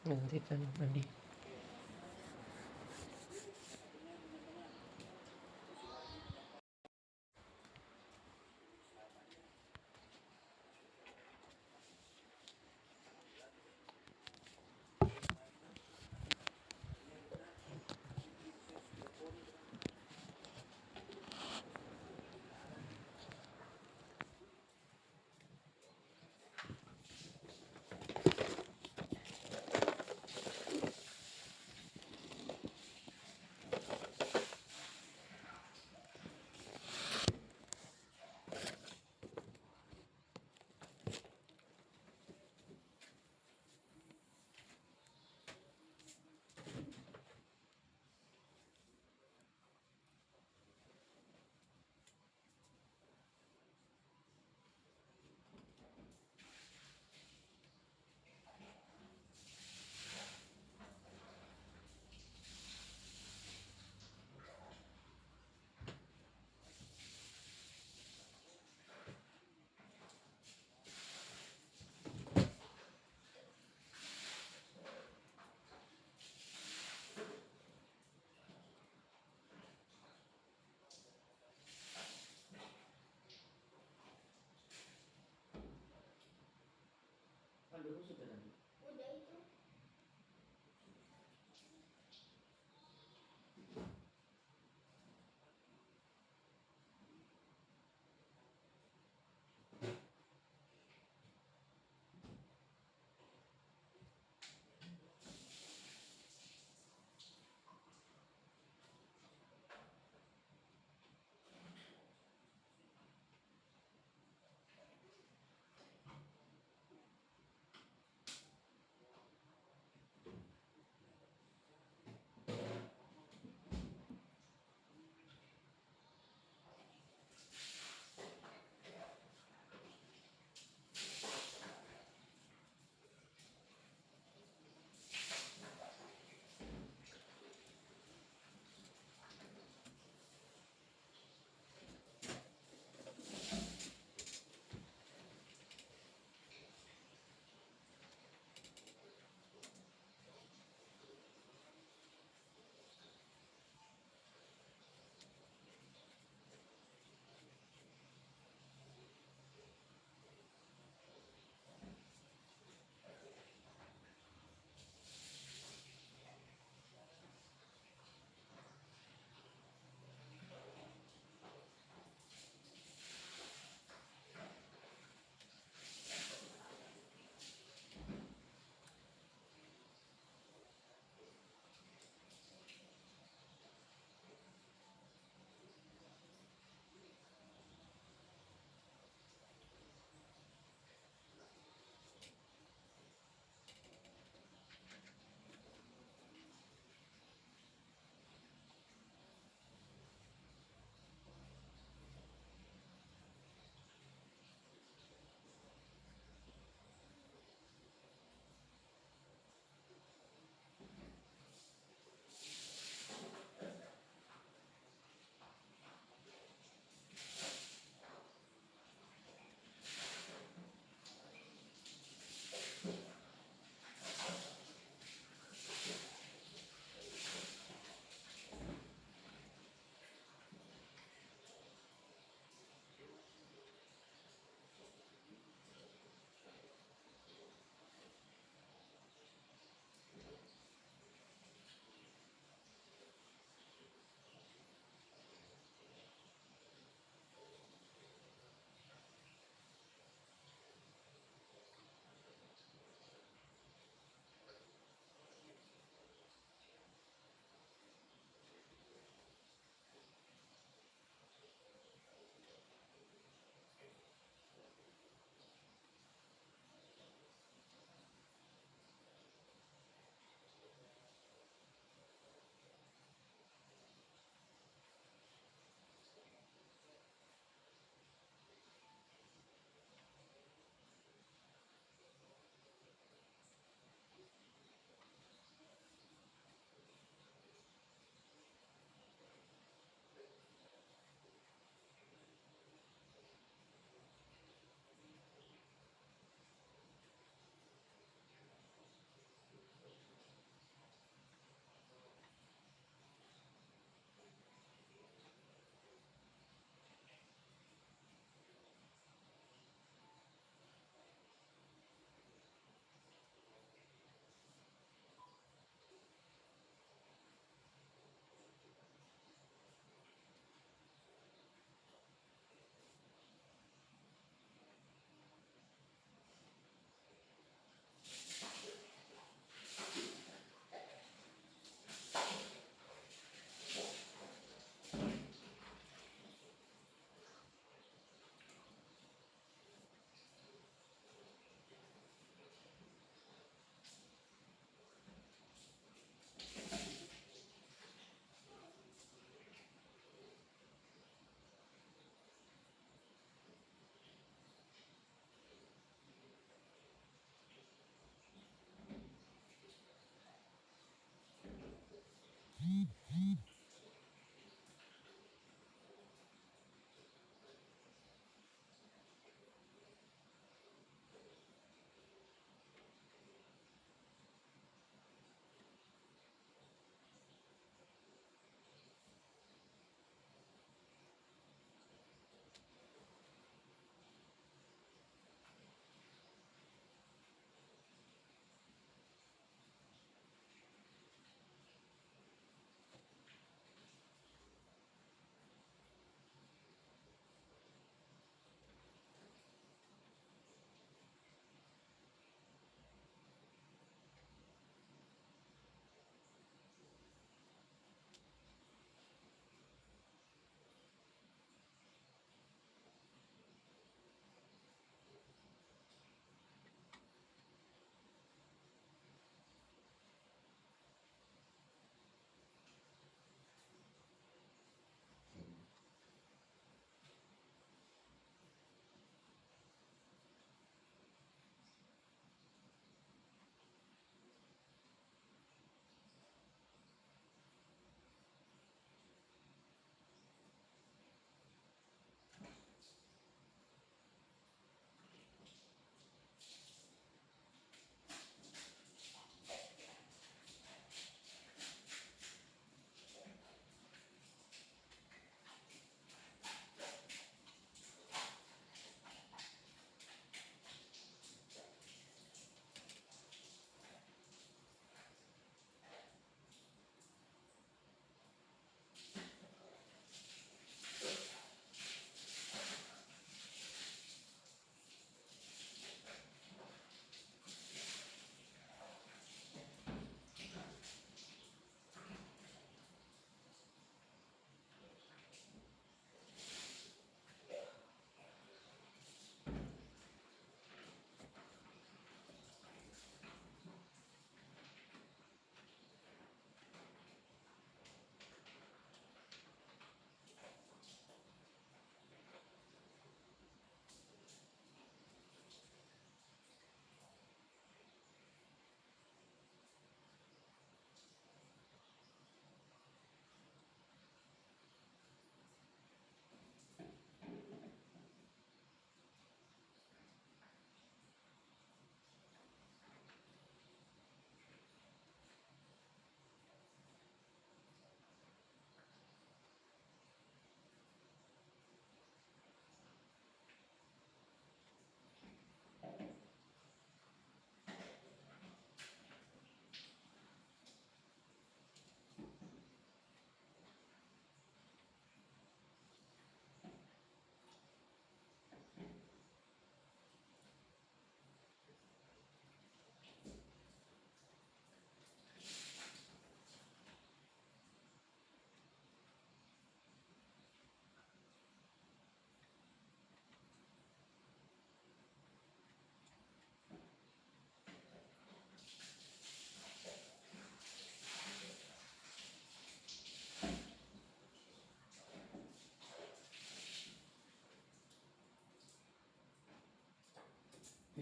Nanti kan mandi.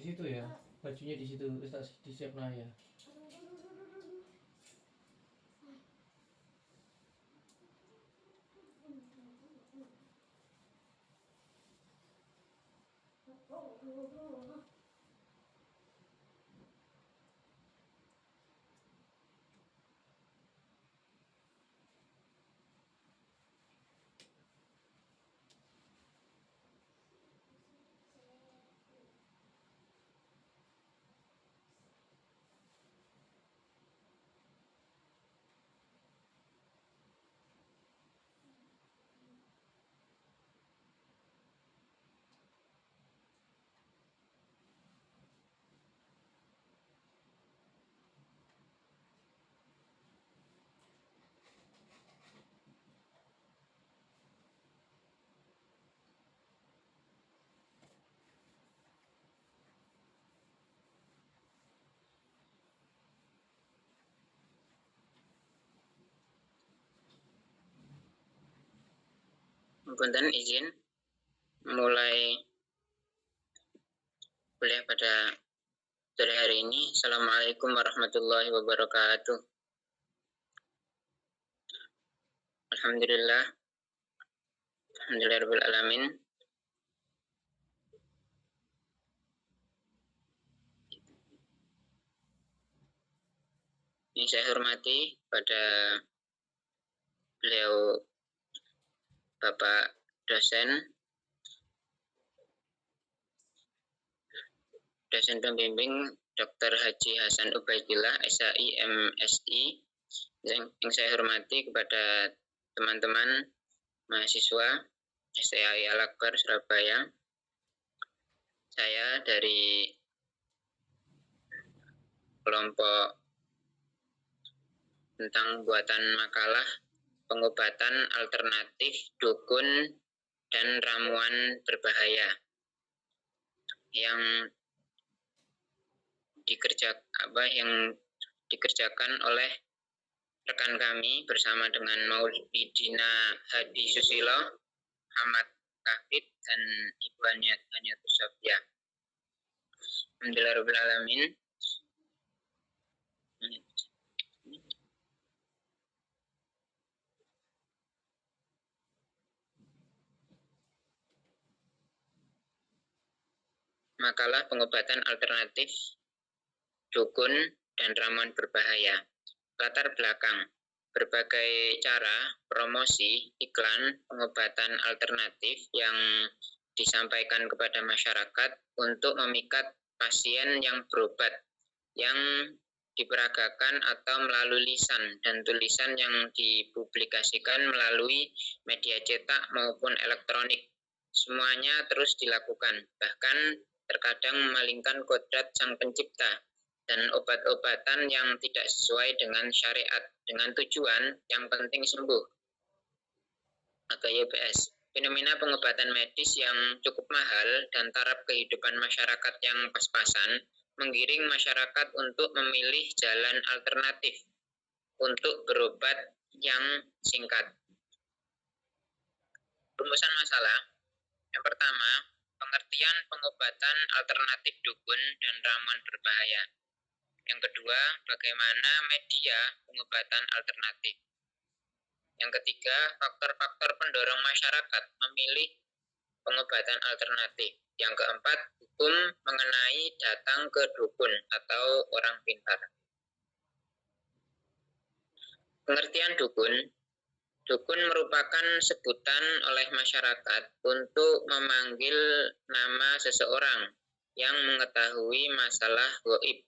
situ ya, bajunya di situ, di siap Naya. Punten izin mulai kuliah pada sore hari ini. Assalamualaikum warahmatullahi wabarakatuh. Alhamdulillah, alhamdulillahirabbil alamin. Yang saya hormati pada beliau Bapak dosen pembimbing Dr. Haji Hasan Ubaidillah, SHI, MSI. Yang saya hormati kepada teman-teman mahasiswa STAI Al-Akbar Surabaya. Saya dari kelompok tentang buatan makalah pengobatan alternatif dukun dan ramuan berbahaya yang dikerjakan oleh rekan kami bersama dengan Maulidina Hadi Susilo, Ahmad Kafid, dan Ibu Haniatus Sofia. Alhamdulillahirabbil alamin. Makalah pengobatan alternatif dukun dan ramuan berbahaya. Latar belakang: berbagai cara promosi iklan pengobatan alternatif yang disampaikan kepada masyarakat untuk memikat pasien yang berobat, yang diperagakan atau melalui lisan dan tulisan yang dipublikasikan melalui media cetak maupun elektronik. Semuanya terus dilakukan, bahkan terkadang memalingkan kodrat Sang Pencipta dan obat-obatan yang tidak sesuai dengan syariat dengan tujuan yang penting sembuh atau YBS. Fenomena pengobatan medis yang cukup mahal dan taraf kehidupan masyarakat yang pas-pasan menggiring masyarakat untuk memilih jalan alternatif untuk berobat yang singkat. Rumusan masalah: yang pertama, pengertian pengobatan alternatif dukun dan ramuan berbahaya. Yang kedua, bagaimana media pengobatan alternatif. Yang ketiga, faktor-faktor pendorong masyarakat memilih pengobatan alternatif. Yang keempat, hukum mengenai datang ke dukun atau orang pintar. Pengertian dukun. Dukun merupakan sebutan oleh masyarakat untuk memanggil nama seseorang yang mengetahui masalah gaib.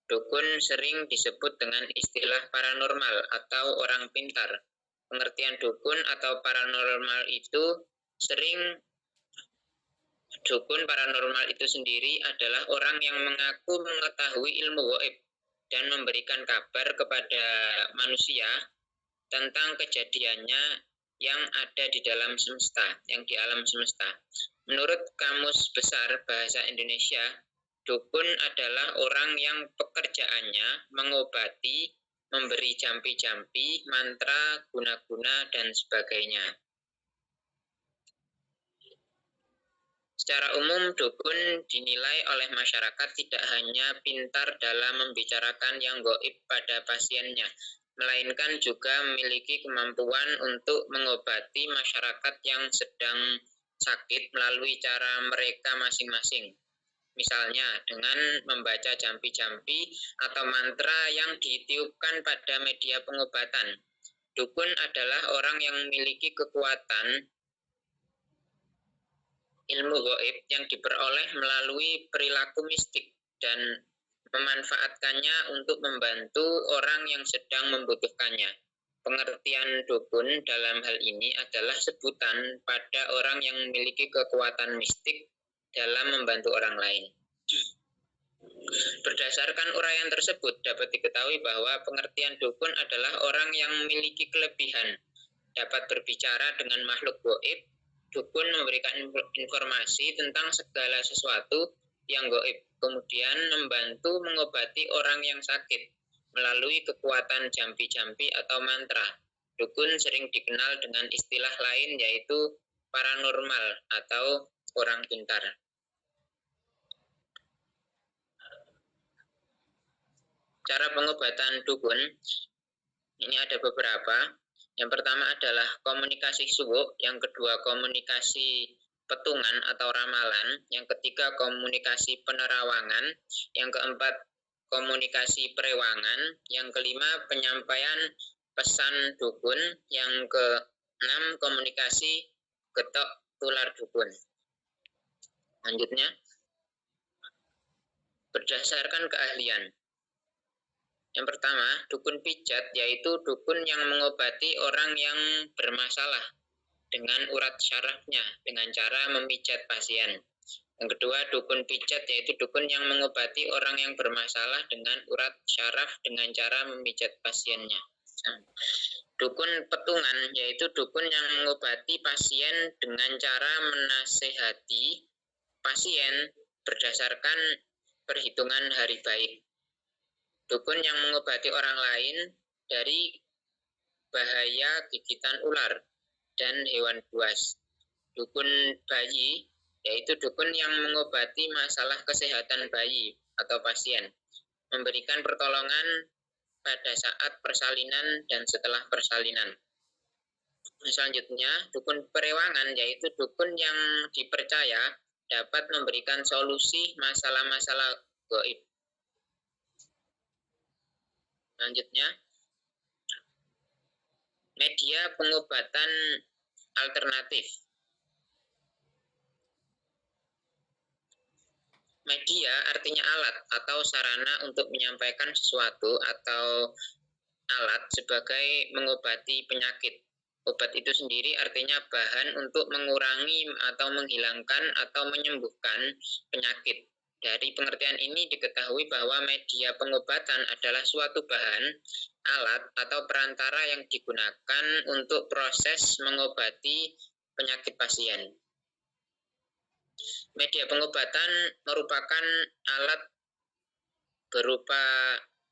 Dukun sering disebut dengan istilah paranormal atau orang pintar. Pengertian dukun atau paranormal itu dukun paranormal itu sendiri adalah orang yang mengaku mengetahui ilmu gaib dan memberikan kabar kepada manusia tentang kejadiannya yang ada di dalam semesta, yang di alam semesta. Menurut Kamus Besar Bahasa Indonesia, dukun adalah orang yang pekerjaannya mengobati, memberi jampi-jampi, mantra, guna-guna, dan sebagainya. Secara umum, dukun dinilai oleh masyarakat tidak hanya pintar dalam membicarakan yang gaib pada pasiennya, melainkan juga memiliki kemampuan untuk mengobati masyarakat yang sedang sakit melalui cara mereka masing-masing. Misalnya dengan membaca jampi-jampi atau mantra yang ditiupkan pada media pengobatan. Dukun adalah orang yang memiliki kekuatan ilmu gaib yang diperoleh melalui perilaku mistik dan memanfaatkannya untuk membantu orang yang sedang membutuhkannya. Pengertian dukun dalam hal ini adalah sebutan pada orang yang memiliki kekuatan mistik dalam membantu orang lain. Berdasarkan uraian tersebut, dapat diketahui bahwa pengertian dukun adalah orang yang memiliki kelebihan, dapat berbicara dengan makhluk gaib. Dukun memberikan informasi tentang segala sesuatu yang gaib, kemudian membantu mengobati orang yang sakit melalui kekuatan jampi-jampi atau mantra. Dukun sering dikenal dengan istilah lain yaitu paranormal atau orang pintar. Cara pengobatan dukun, ini ada beberapa. Yang pertama adalah komunikasi suwuk, yang kedua komunikasi petungan atau ramalan, yang ketiga komunikasi penerawangan, yang keempat komunikasi perewangan, yang kelima penyampaian pesan dukun, yang keenam komunikasi getok tular dukun. Lanjutnya, berdasarkan keahlian. Yang pertama, dukun pijat, yaitu dukun yang mengobati orang yang bermasalah dengan urat syarafnya dengan cara memijat pasien. Yang kedua, dukun pijat, yaitu dukun yang mengobati orang yang bermasalah dengan urat syaraf dengan cara memijat pasiennya. Dukun petungan, yaitu dukun yang mengobati pasien dengan cara menasehati pasien berdasarkan perhitungan hari baik. Dukun yang mengobati orang lain dari bahaya gigitan ular dan hewan buas. Dukun bayi, yaitu dukun yang mengobati masalah kesehatan bayi atau pasien, memberikan pertolongan pada saat persalinan dan setelah persalinan. Selanjutnya, dukun perewangan, yaitu dukun yang dipercaya dapat memberikan solusi masalah-masalah gaib. Selanjutnya, media pengobatan alternatif. Media artinya alat atau sarana untuk menyampaikan sesuatu atau alat sebagai mengobati penyakit. Obat itu sendiri artinya bahan untuk mengurangi atau menghilangkan atau menyembuhkan penyakit. Dari pengertian ini diketahui bahwa media pengobatan adalah suatu bahan, alat, atau perantara yang digunakan untuk proses mengobati penyakit pasien. Media pengobatan merupakan alat berupa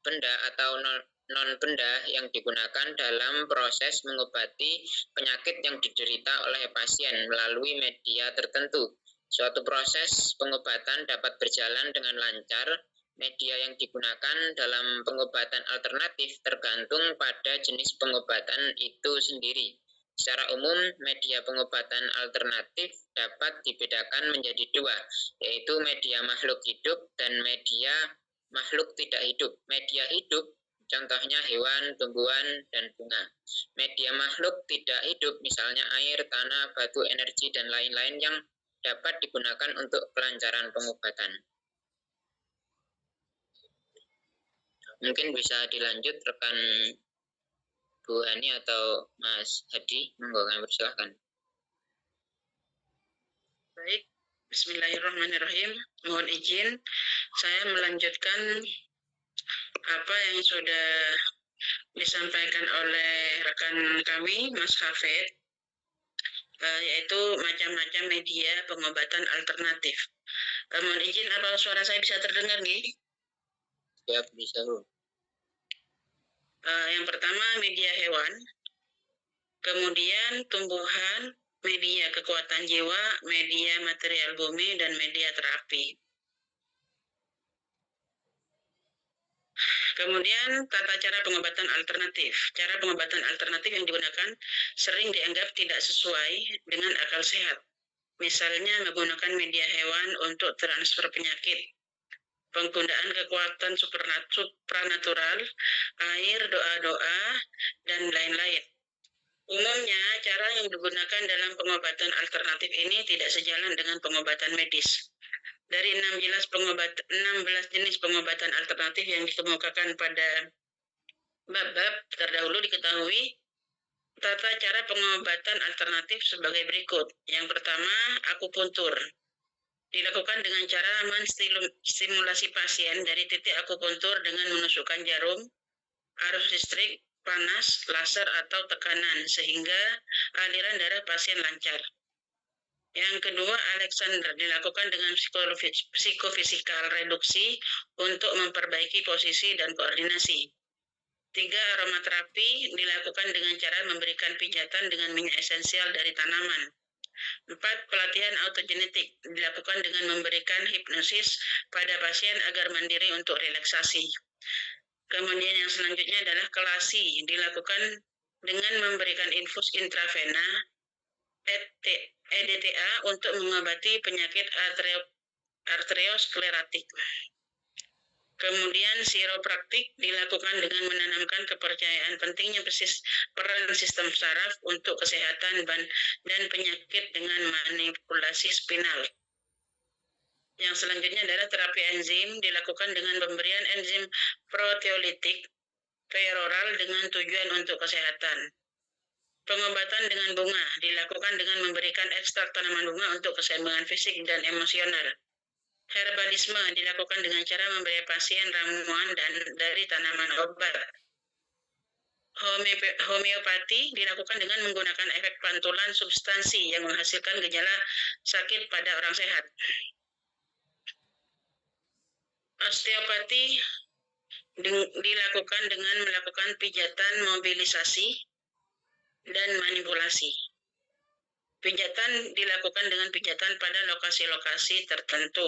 benda atau non-benda yang digunakan dalam proses mengobati penyakit yang diderita oleh pasien melalui media tertentu. Suatu proses pengobatan dapat berjalan dengan lancar. Media yang digunakan dalam pengobatan alternatif tergantung pada jenis pengobatan itu sendiri. Secara umum, media pengobatan alternatif dapat dibedakan menjadi dua, yaitu media makhluk hidup dan media makhluk tidak hidup. Media hidup contohnya hewan, tumbuhan, dan bunga. Media makhluk tidak hidup misalnya air, tanah, batu, energi, dan lain-lain yang dapat digunakan untuk kelancaran pengobatan. Mungkin bisa dilanjut rekan Bu Hani atau Mas Hadi, monggo kami persilahkan. Baik, bismillahirrahmanirrahim. Mohon izin, saya melanjutkan apa yang sudah disampaikan oleh rekan kami, Mas Hafid, yaitu macam-macam media pengobatan alternatif. Mohon izin, apa suara saya bisa terdengar nih? Ya, bisa Bu. Yang pertama media hewan, kemudian tumbuhan, media kekuatan jiwa, media material bumi, dan media terapi. Kemudian tata cara pengobatan alternatif. Cara pengobatan alternatif yang digunakan sering dianggap tidak sesuai dengan akal sehat. Misalnya menggunakan media hewan untuk transfer penyakit, penggunaan kekuatan supranatural, air, doa-doa, dan lain-lain. Umumnya, cara yang digunakan dalam pengobatan alternatif ini tidak sejalan dengan pengobatan medis. Dari 16 jenis pengobatan alternatif yang dikemukakan pada bab-bab terdahulu diketahui tata cara pengobatan alternatif sebagai berikut. Yang pertama, akupuntur. Dilakukan dengan cara menstimulasi pasien dari titik akupuntur dengan menusukkan jarum, arus listrik, panas, laser, atau tekanan sehingga aliran darah pasien lancar. Yang kedua, Alexander, dilakukan dengan psikofisikal reduksi untuk memperbaiki posisi dan koordinasi. 3, aromaterapi, dilakukan dengan cara memberikan pijatan dengan minyak esensial dari tanaman. 4, pelatihan autogenetik, dilakukan dengan memberikan hipnosis pada pasien agar mandiri untuk relaksasi. Kemudian yang selanjutnya adalah kelasi, dilakukan dengan memberikan infus intravena EDTA untuk mengobati penyakit arteriosklerotik. Kemudian siropraktik dilakukan dengan menanamkan kepercayaan pentingnya peran sistem saraf untuk kesehatan dan penyakit dengan manipulasi spinal. Yang selanjutnya adalah terapi enzim, dilakukan dengan pemberian enzim proteolitik peroral dengan tujuan untuk kesehatan. Pengobatan dengan bunga dilakukan dengan memberikan ekstrak tanaman bunga untuk keseimbangan fisik dan emosional. Herbalisme dilakukan dengan cara memberi pasien ramuan dari tanaman obat. Homeopati dilakukan dengan menggunakan efek pantulan substansi yang menghasilkan gejala sakit pada orang sehat. Osteopati dilakukan dengan melakukan pijatan mobilisasi dan manipulasi. Pijatan dilakukan dengan pijatan pada lokasi-lokasi tertentu.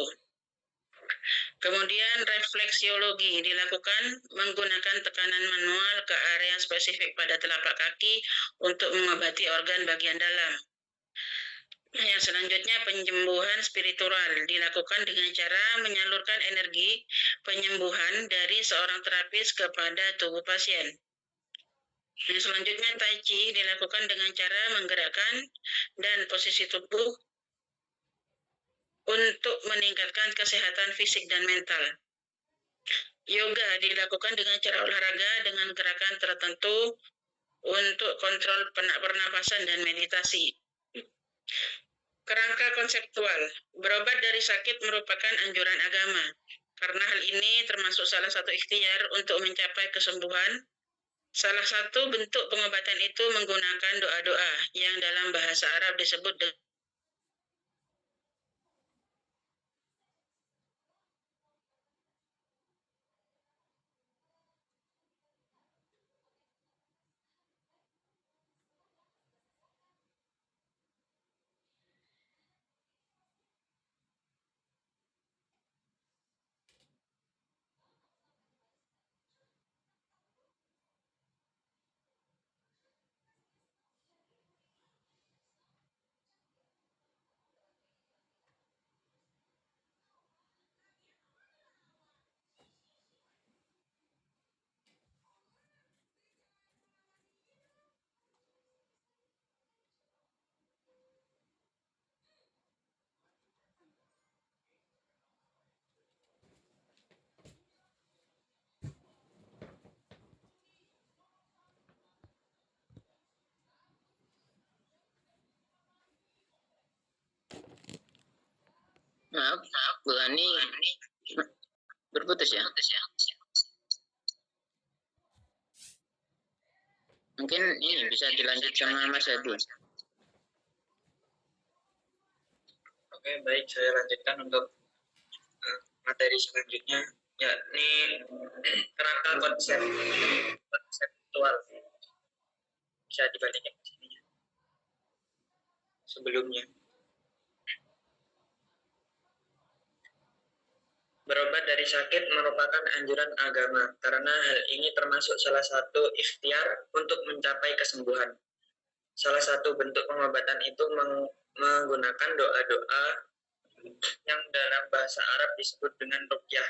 Kemudian refleksiologi dilakukan menggunakan tekanan manual ke area spesifik pada telapak kaki untuk mengobati organ bagian dalam. Yang selanjutnya penyembuhan spiritual dilakukan dengan cara menyalurkan energi penyembuhan dari seorang terapis kepada tubuh pasien. Yang selanjutnya Tai Chi dilakukan dengan cara menggerakkan dan posisi tubuh untuk meningkatkan kesehatan fisik dan mental. Yoga dilakukan dengan cara olahraga dengan gerakan tertentu untuk kontrol pernapasan dan meditasi. Kerangka konseptual, berobat dari sakit merupakan anjuran agama. Karena hal ini termasuk salah satu ikhtiar untuk mencapai kesembuhan. Salah satu bentuk pengobatan itu menggunakan doa-doa yang dalam bahasa Arab disebut Maaf, Bu Ani berputus ya. Mungkin ini bisa dilanjut sama Mas Hadi. Oke, baik, saya lanjutkan untuk materi selanjutnya, yakni kerangka konseptual. Bisa dibalikin ke sini. sebelumnya. Berobat dari sakit merupakan anjuran agama karena hal ini termasuk salah satu ikhtiar untuk mencapai kesembuhan. Salah satu bentuk pengobatan itu menggunakan doa-doa yang dalam bahasa Arab disebut dengan ruqyah.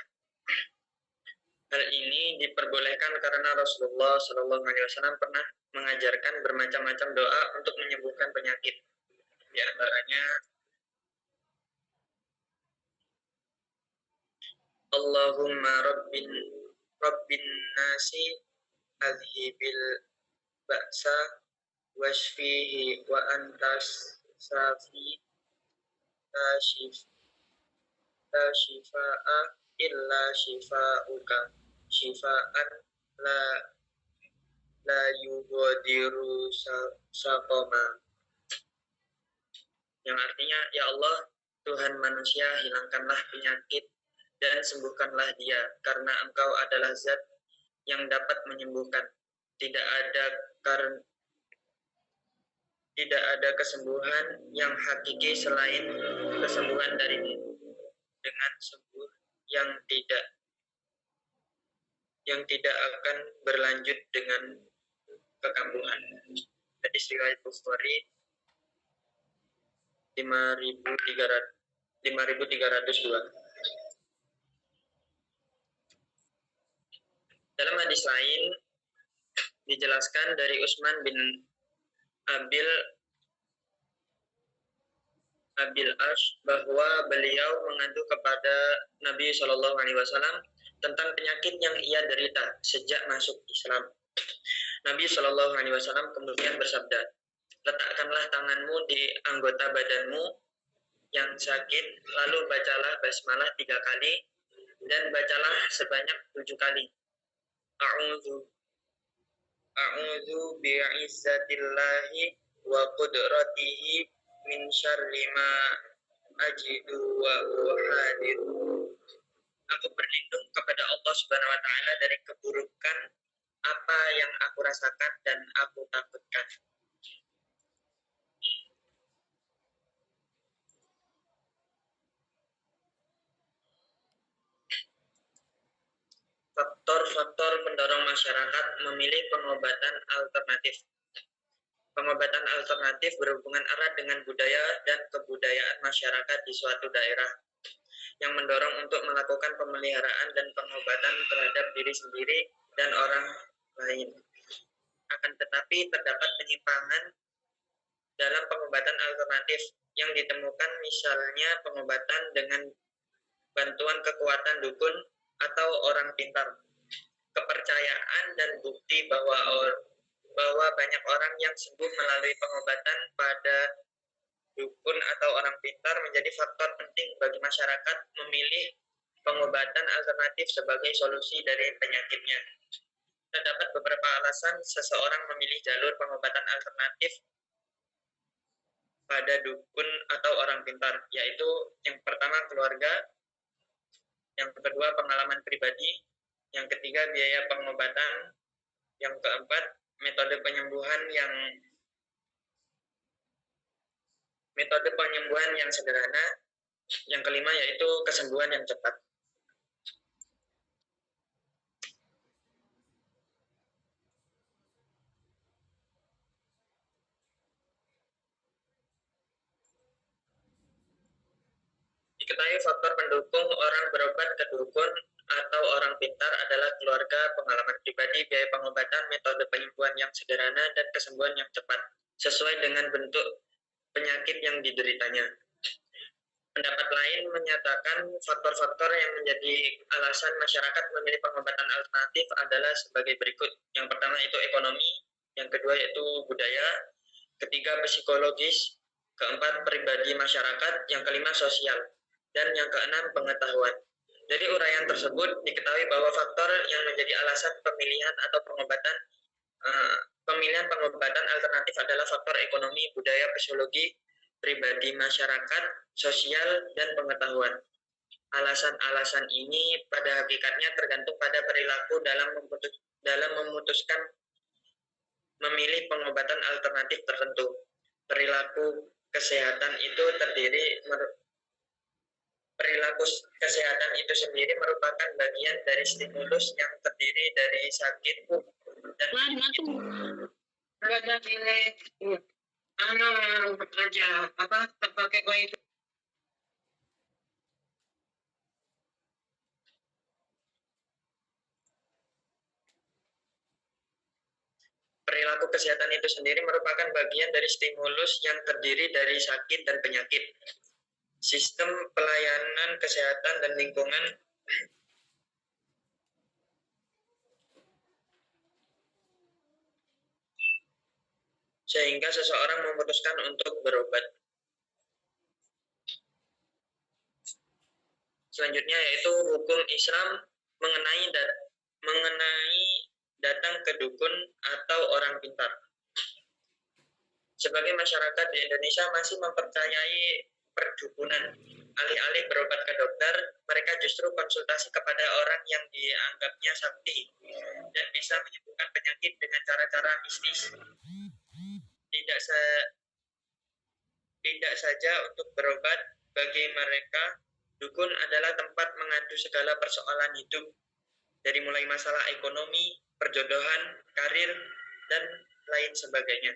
Hal ini diperbolehkan karena Rasulullah SAW pernah mengajarkan bermacam-macam doa untuk menyembuhkan penyakit. Di antaranya Allahumma rabbin nasi adhibil ba'sa washfihi wa antas safi la shifa'a illa shifa'uka shifa'an la yughadiru saqama, yang artinya, ya Allah Tuhan manusia, hilangkanlah penyakit dan sembuhkanlah dia, karena Engkau adalah zat yang dapat menyembuhkan. Tidak ada kesembuhan yang hakiki selain kesembuhan darimu, dengan sembuh yang tidak akan berlanjut dengan kekambuhan. Hadis riwayat Bukhari 5302. Dalam hadis lain dijelaskan dari Utsman bin Abil Ash bahwa beliau mengadu kepada Nabi Shallallahu Alaihi Wasallam tentang penyakit yang ia derita sejak masuk Islam. Nabi Shallallahu Alaihi Wasallam kemudian bersabda, letakkanlah tanganmu di anggota badanmu yang sakit, lalu bacalah basmalah 3 kali dan bacalah sebanyak 7 kali. A'udzu bi'izzatillahi wa qudratihi min syarri ma ajidu wa uhadiru. Aku berlindung kepada Allah Subhanahu wa taala dari keburukan apa yang aku rasakan dan aku takutkan. Faktor-faktor pendorong masyarakat memilih pengobatan alternatif. Pengobatan alternatif berhubungan erat dengan budaya dan kebudayaan masyarakat di suatu daerah, yang mendorong untuk melakukan pemeliharaan dan pengobatan terhadap diri sendiri dan orang lain. Akan tetapi terdapat penyimpangan dalam pengobatan alternatif yang ditemukan, misalnya pengobatan dengan bantuan kekuatan dukun atau orang pintar. Kepercayaan dan bukti bahwa banyak orang yang sembuh melalui pengobatan pada dukun atau orang pintar menjadi faktor penting bagi masyarakat memilih pengobatan alternatif sebagai solusi dari penyakitnya. Terdapat beberapa alasan seseorang memilih jalur pengobatan alternatif pada dukun atau orang pintar, yaitu yang pertama keluarga, yang kedua pengalaman pribadi, yang ketiga biaya pengobatan, yang keempat metode penyembuhan yang sederhana, yang kelima yaitu kesembuhan yang cepat. Diketahui faktor pendukung orang berobat ke dukun atau orang pintar adalah keluarga, pengalaman pribadi, biaya pengobatan, metode penyembuhan yang sederhana, dan kesembuhan yang cepat, sesuai dengan bentuk penyakit yang dideritanya. Pendapat lain menyatakan faktor-faktor yang menjadi alasan masyarakat memilih pengobatan alternatif adalah sebagai berikut. Yang pertama itu ekonomi, yang kedua yaitu budaya, ketiga psikologis, keempat pribadi masyarakat, yang kelima sosial, dan yang keenam pengetahuan. Dari uraian tersebut diketahui bahwa faktor yang menjadi alasan pemilihan pengobatan alternatif adalah faktor ekonomi, budaya, psikologi, pribadi masyarakat, sosial, dan pengetahuan. Alasan-alasan ini pada hakikatnya tergantung pada perilaku dalam memutuskan memilih pengobatan alternatif tertentu. Perilaku kesehatan itu perilaku kesehatan itu sendiri merupakan bagian dari stimulus yang terdiri dari sakit dan perilaku kesehatan itu sendiri merupakan bagian dari stimulus yang terdiri dari sakit dan penyakit. Sistem pelayanan kesehatan dan lingkungan sehingga seseorang memutuskan untuk berobat. Selanjutnya yaitu hukum Islam mengenai datang ke dukun atau orang pintar. Sebagai masyarakat di Indonesia masih mempercayai perdukunan. Alih-alih berobat ke dokter, mereka justru konsultasi kepada orang yang dianggapnya sakti dan bisa menyembuhkan penyakit dengan cara-cara mistis. Tidak saja untuk berobat, bagi mereka dukun adalah tempat mengadu segala persoalan hidup, dari mulai masalah ekonomi, perjodohan, karir, dan lain sebagainya.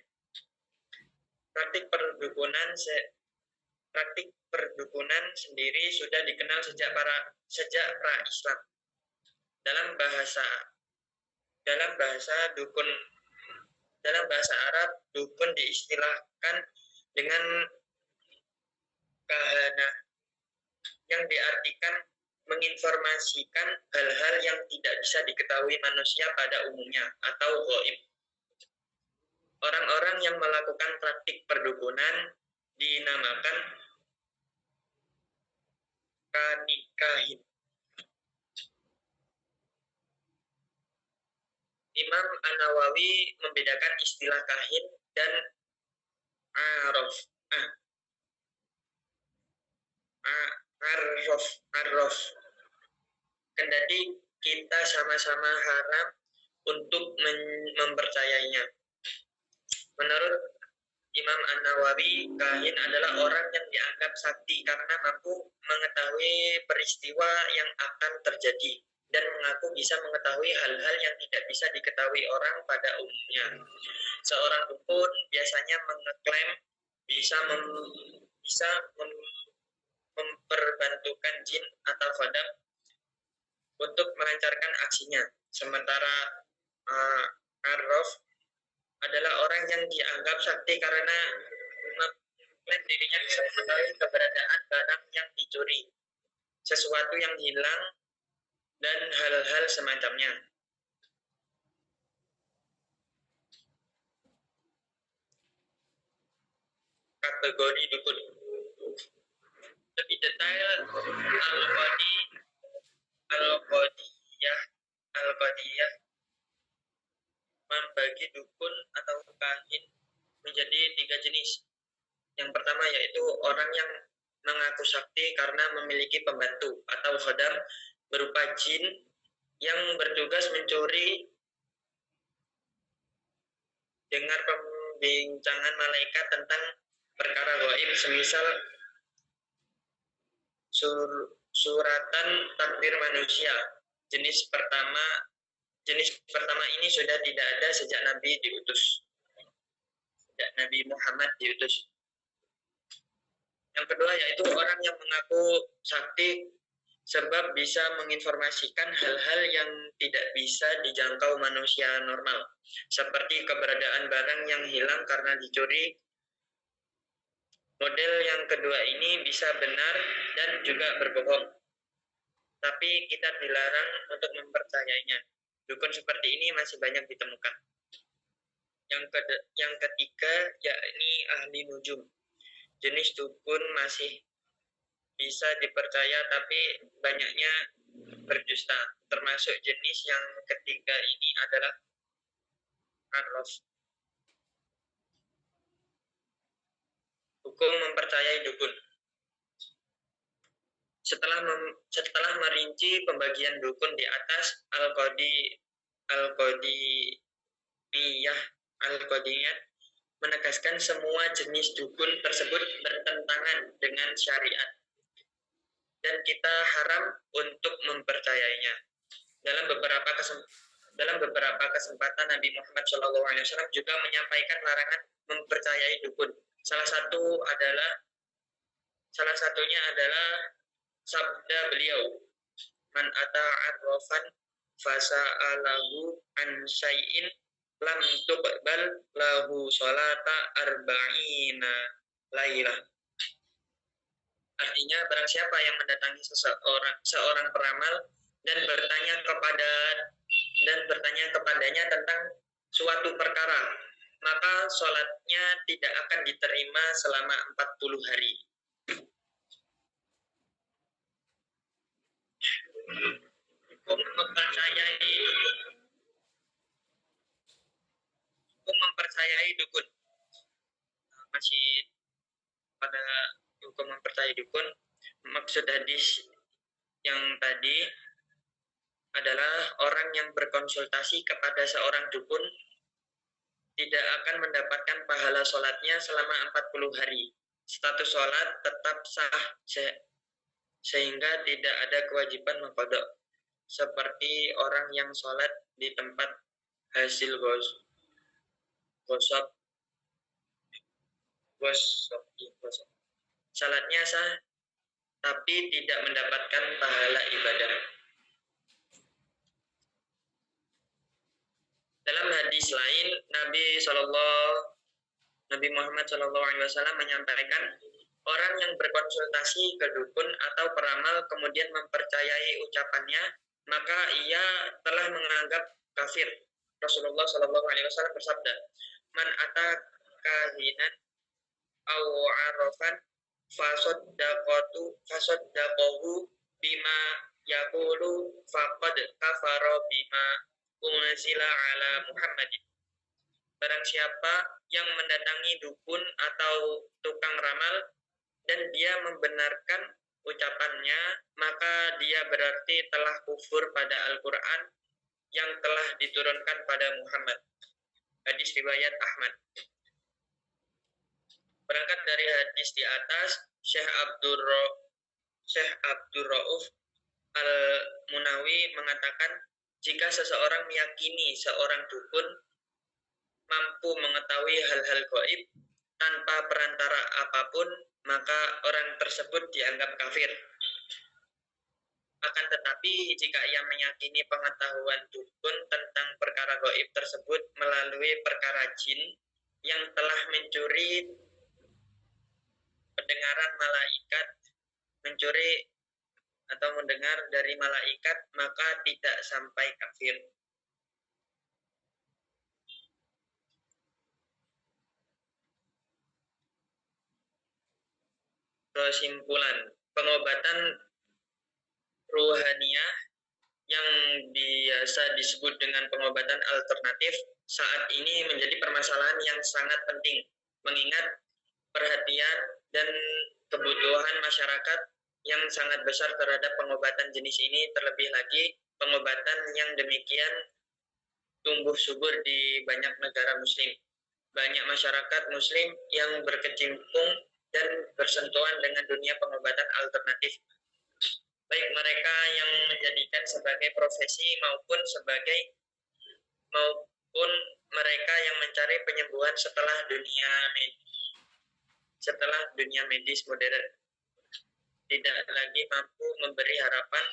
Praktik perdukunan sendiri sudah dikenal sejak pra-Islam. Dalam bahasa Arab, dukun diistilahkan dengan kahana, yang diartikan menginformasikan hal-hal yang tidak bisa diketahui manusia pada umumnya atau gaib. Orang-orang yang melakukan praktik perdukunan dinamakan kahin. Imam An-Nawawi membedakan istilah kahin dan arraf. Kendati kita sama-sama haram untuk mempercayainya. Menurut Imam An-Nawawi, kahin adalah orang yang dianggap sakti karena mampu mengetahui peristiwa yang akan terjadi dan mengaku bisa mengetahui hal-hal yang tidak bisa diketahui orang pada umumnya. Seorang dukun biasanya mengklaim bisa memperbantukan jin atau khodam untuk melancarkan aksinya. Sementara arraf adalah orang yang dianggap sakti karena mengklaim dirinya bisa mengetahui keberadaan barang yang dicuri, sesuatu yang hilang, dan hal-hal semacamnya. Kategori dukun. Lebih detail, Al-Qadiyah membagi dukun atau kahin menjadi 3 jenis. Yang pertama yaitu orang yang mengaku sakti karena memiliki pembantu atau khodam berupa jin yang bertugas mencuri dengar pembincangan malaikat tentang perkara gaib, semisal suratan takdir manusia. Jenis pertama ini sudah tidak ada sejak Nabi Muhammad diutus. Yang kedua yaitu orang yang mengaku sakti sebab bisa menginformasikan hal-hal yang tidak bisa dijangkau manusia normal, seperti keberadaan barang yang hilang karena dicuri. Model yang kedua ini bisa benar dan juga berbohong, tapi kita dilarang untuk mempercayainya. Dukun seperti ini masih banyak ditemukan. Yang ketiga yakni ahli nujum. Jenis dukun masih bisa dipercaya tapi banyaknya berdusta. Termasuk jenis yang ketiga ini adalah arraf. Hukum mempercayai dukun. Setelah merinci pembagian dukun di atas, Al-Qadiyah menegaskan semua jenis dukun tersebut bertentangan dengan syariat dan kita haram untuk mempercayainya. Dalam beberapa kesempatan Nabi Muhammad SAW juga menyampaikan larangan mempercayai dukun. Salah satunya adalah sabda beliau, "Man ata arrafan fasa'alahu an syai'in lam tuqbal lahu sholata arba'ina lailah." Artinya, barang siapa yang mendatangi seorang peramal dan bertanya kepadanya tentang suatu perkara, maka sholatnya tidak akan diterima selama 40 hari. Hukum mempercayai dukun. Masih pada hukum mempercayai dukun, maksud hadis yang tadi adalah orang yang berkonsultasi kepada seorang dukun tidak akan mendapatkan pahala sholatnya selama 40 hari. Status sholat tetap sah sehingga tidak ada kewajiban mengqadha, seperti orang yang sholat di tempat hasil gosok. Salatnya sah tapi tidak mendapatkan pahala ibadah. Dalam hadis lain, Nabi Muhammad SAW menyampaikan, orang yang berkonsultasi ke dukun atau peramal kemudian mempercayai ucapannya, maka ia telah menganggap kafir. Rasulullah SAW bersabda, "Man ata kahinan aw arafan fasaddaqahu bima yaqulu faqad kafara bima unzila ala Muhammadin." Barang siapa yang mendatangi dukun atau tukang ramal dan dia membenarkan ucapannya, maka dia berarti telah kufur pada Al-Quran yang telah diturunkan pada Muhammad. Hadis riwayat Ahmad. Berangkat dari hadis di atas, Syekh Abdur Rauf Al-Munawi mengatakan, jika seseorang meyakini seorang dukun mampu mengetahui hal-hal gaib tanpa perantara apapun, maka orang tersebut dianggap kafir. Akan tetapi, jika ia meyakini pengetahuan dukun tentang perkara gaib tersebut melalui perkara jin yang telah mencuri pendengaran malaikat, mencuri atau mendengar dari malaikat, maka tidak sampai kafir. Kesimpulan, pengobatan ruhaniyah yang biasa disebut dengan pengobatan alternatif saat ini menjadi permasalahan yang sangat penting, mengingat perhatian dan kebutuhan masyarakat yang sangat besar terhadap pengobatan jenis ini, terlebih lagi pengobatan yang demikian tumbuh subur di banyak negara muslim. Banyak masyarakat muslim yang berkecimpung dan bersentuhan dengan dunia pengobatan alternatif, baik mereka yang menjadikan sebagai profesi maupun mereka yang mencari penyembuhan setelah dunia medis modern tidak lagi mampu memberi harapan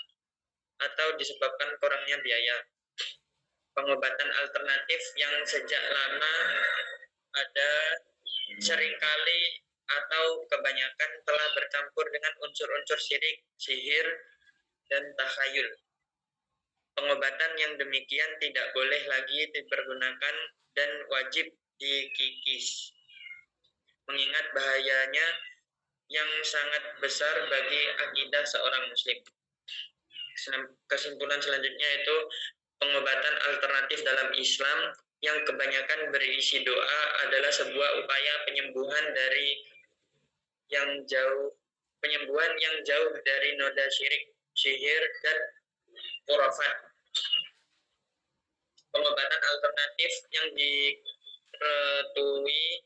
atau disebabkan kurangnya biaya. Pengobatan alternatif yang sejak lama ada seringkali atau kebanyakan telah bercampur dengan unsur-unsur syirik, sihir, dan takhayul. Pengobatan yang demikian tidak boleh lagi dipergunakan dan wajib dikikis, mengingat bahayanya yang sangat besar bagi akidah seorang muslim. Kesimpulan selanjutnya itu pengobatan alternatif dalam Islam yang kebanyakan berisi doa adalah sebuah upaya penyembuhan yang jauh dari noda syirik, sihir, dan khurafat. Pengobatan alternatif yang diretui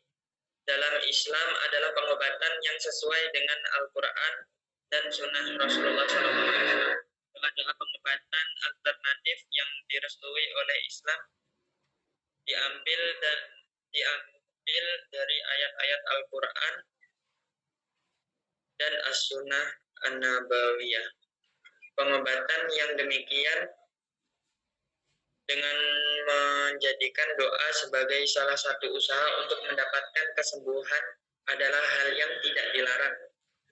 dalam Islam adalah pengobatan yang sesuai dengan Al-Quran dan Sunnah Rasulullah SAW. Adalah pengobatan alternatif yang direstui oleh Islam, diambil dari ayat-ayat Al-Quran dan As-Sunnah An-Nabawiyah. Pengobatan yang demikian dengan menjadikan doa sebagai salah satu usaha untuk mendapatkan kesembuhan adalah hal yang tidak dilarang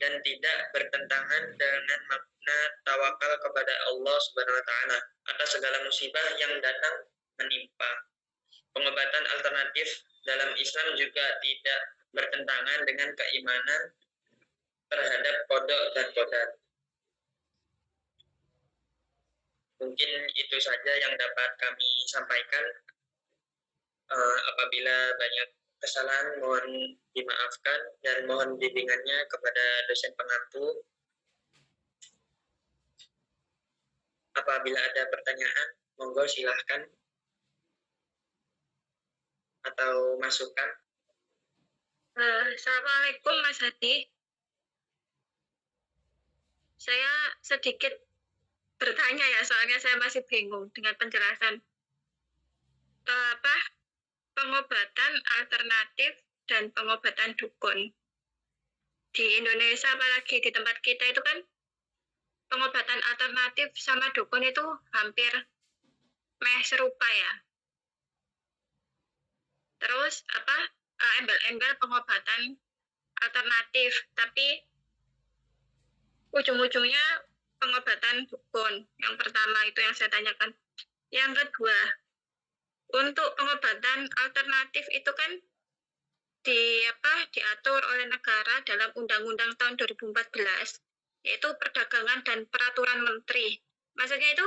dan tidak bertentangan dengan makna tawakal kepada Allah Subhanahu wa taala atas segala musibah yang datang menimpa. Pengobatan alternatif dalam Islam juga tidak bertentangan dengan keimanan terhadap qada dan qadar. Mungkin itu saja yang dapat kami sampaikan. Apabila banyak kesalahan mohon dimaafkan dan mohon bimbingannya kepada dosen pengampu. Apabila ada pertanyaan, monggo silahkan atau masukan. Assalamualaikum Mas Hadi. Saya sedikit bertanya ya, soalnya saya masih bingung dengan penjelasan pengobatan alternatif dan pengobatan dukun. Di Indonesia, apalagi di tempat kita itu kan pengobatan alternatif sama dukun itu hampir serupa ya. Terus embel-embel pengobatan alternatif, tapi ujung-ujungnya pengobatan dukun. Yang pertama itu yang saya tanyakan. Yang kedua, untuk pengobatan alternatif itu kan diatur oleh negara dalam Undang-Undang tahun 2014, yaitu Perdagangan dan Peraturan Menteri. Maksudnya itu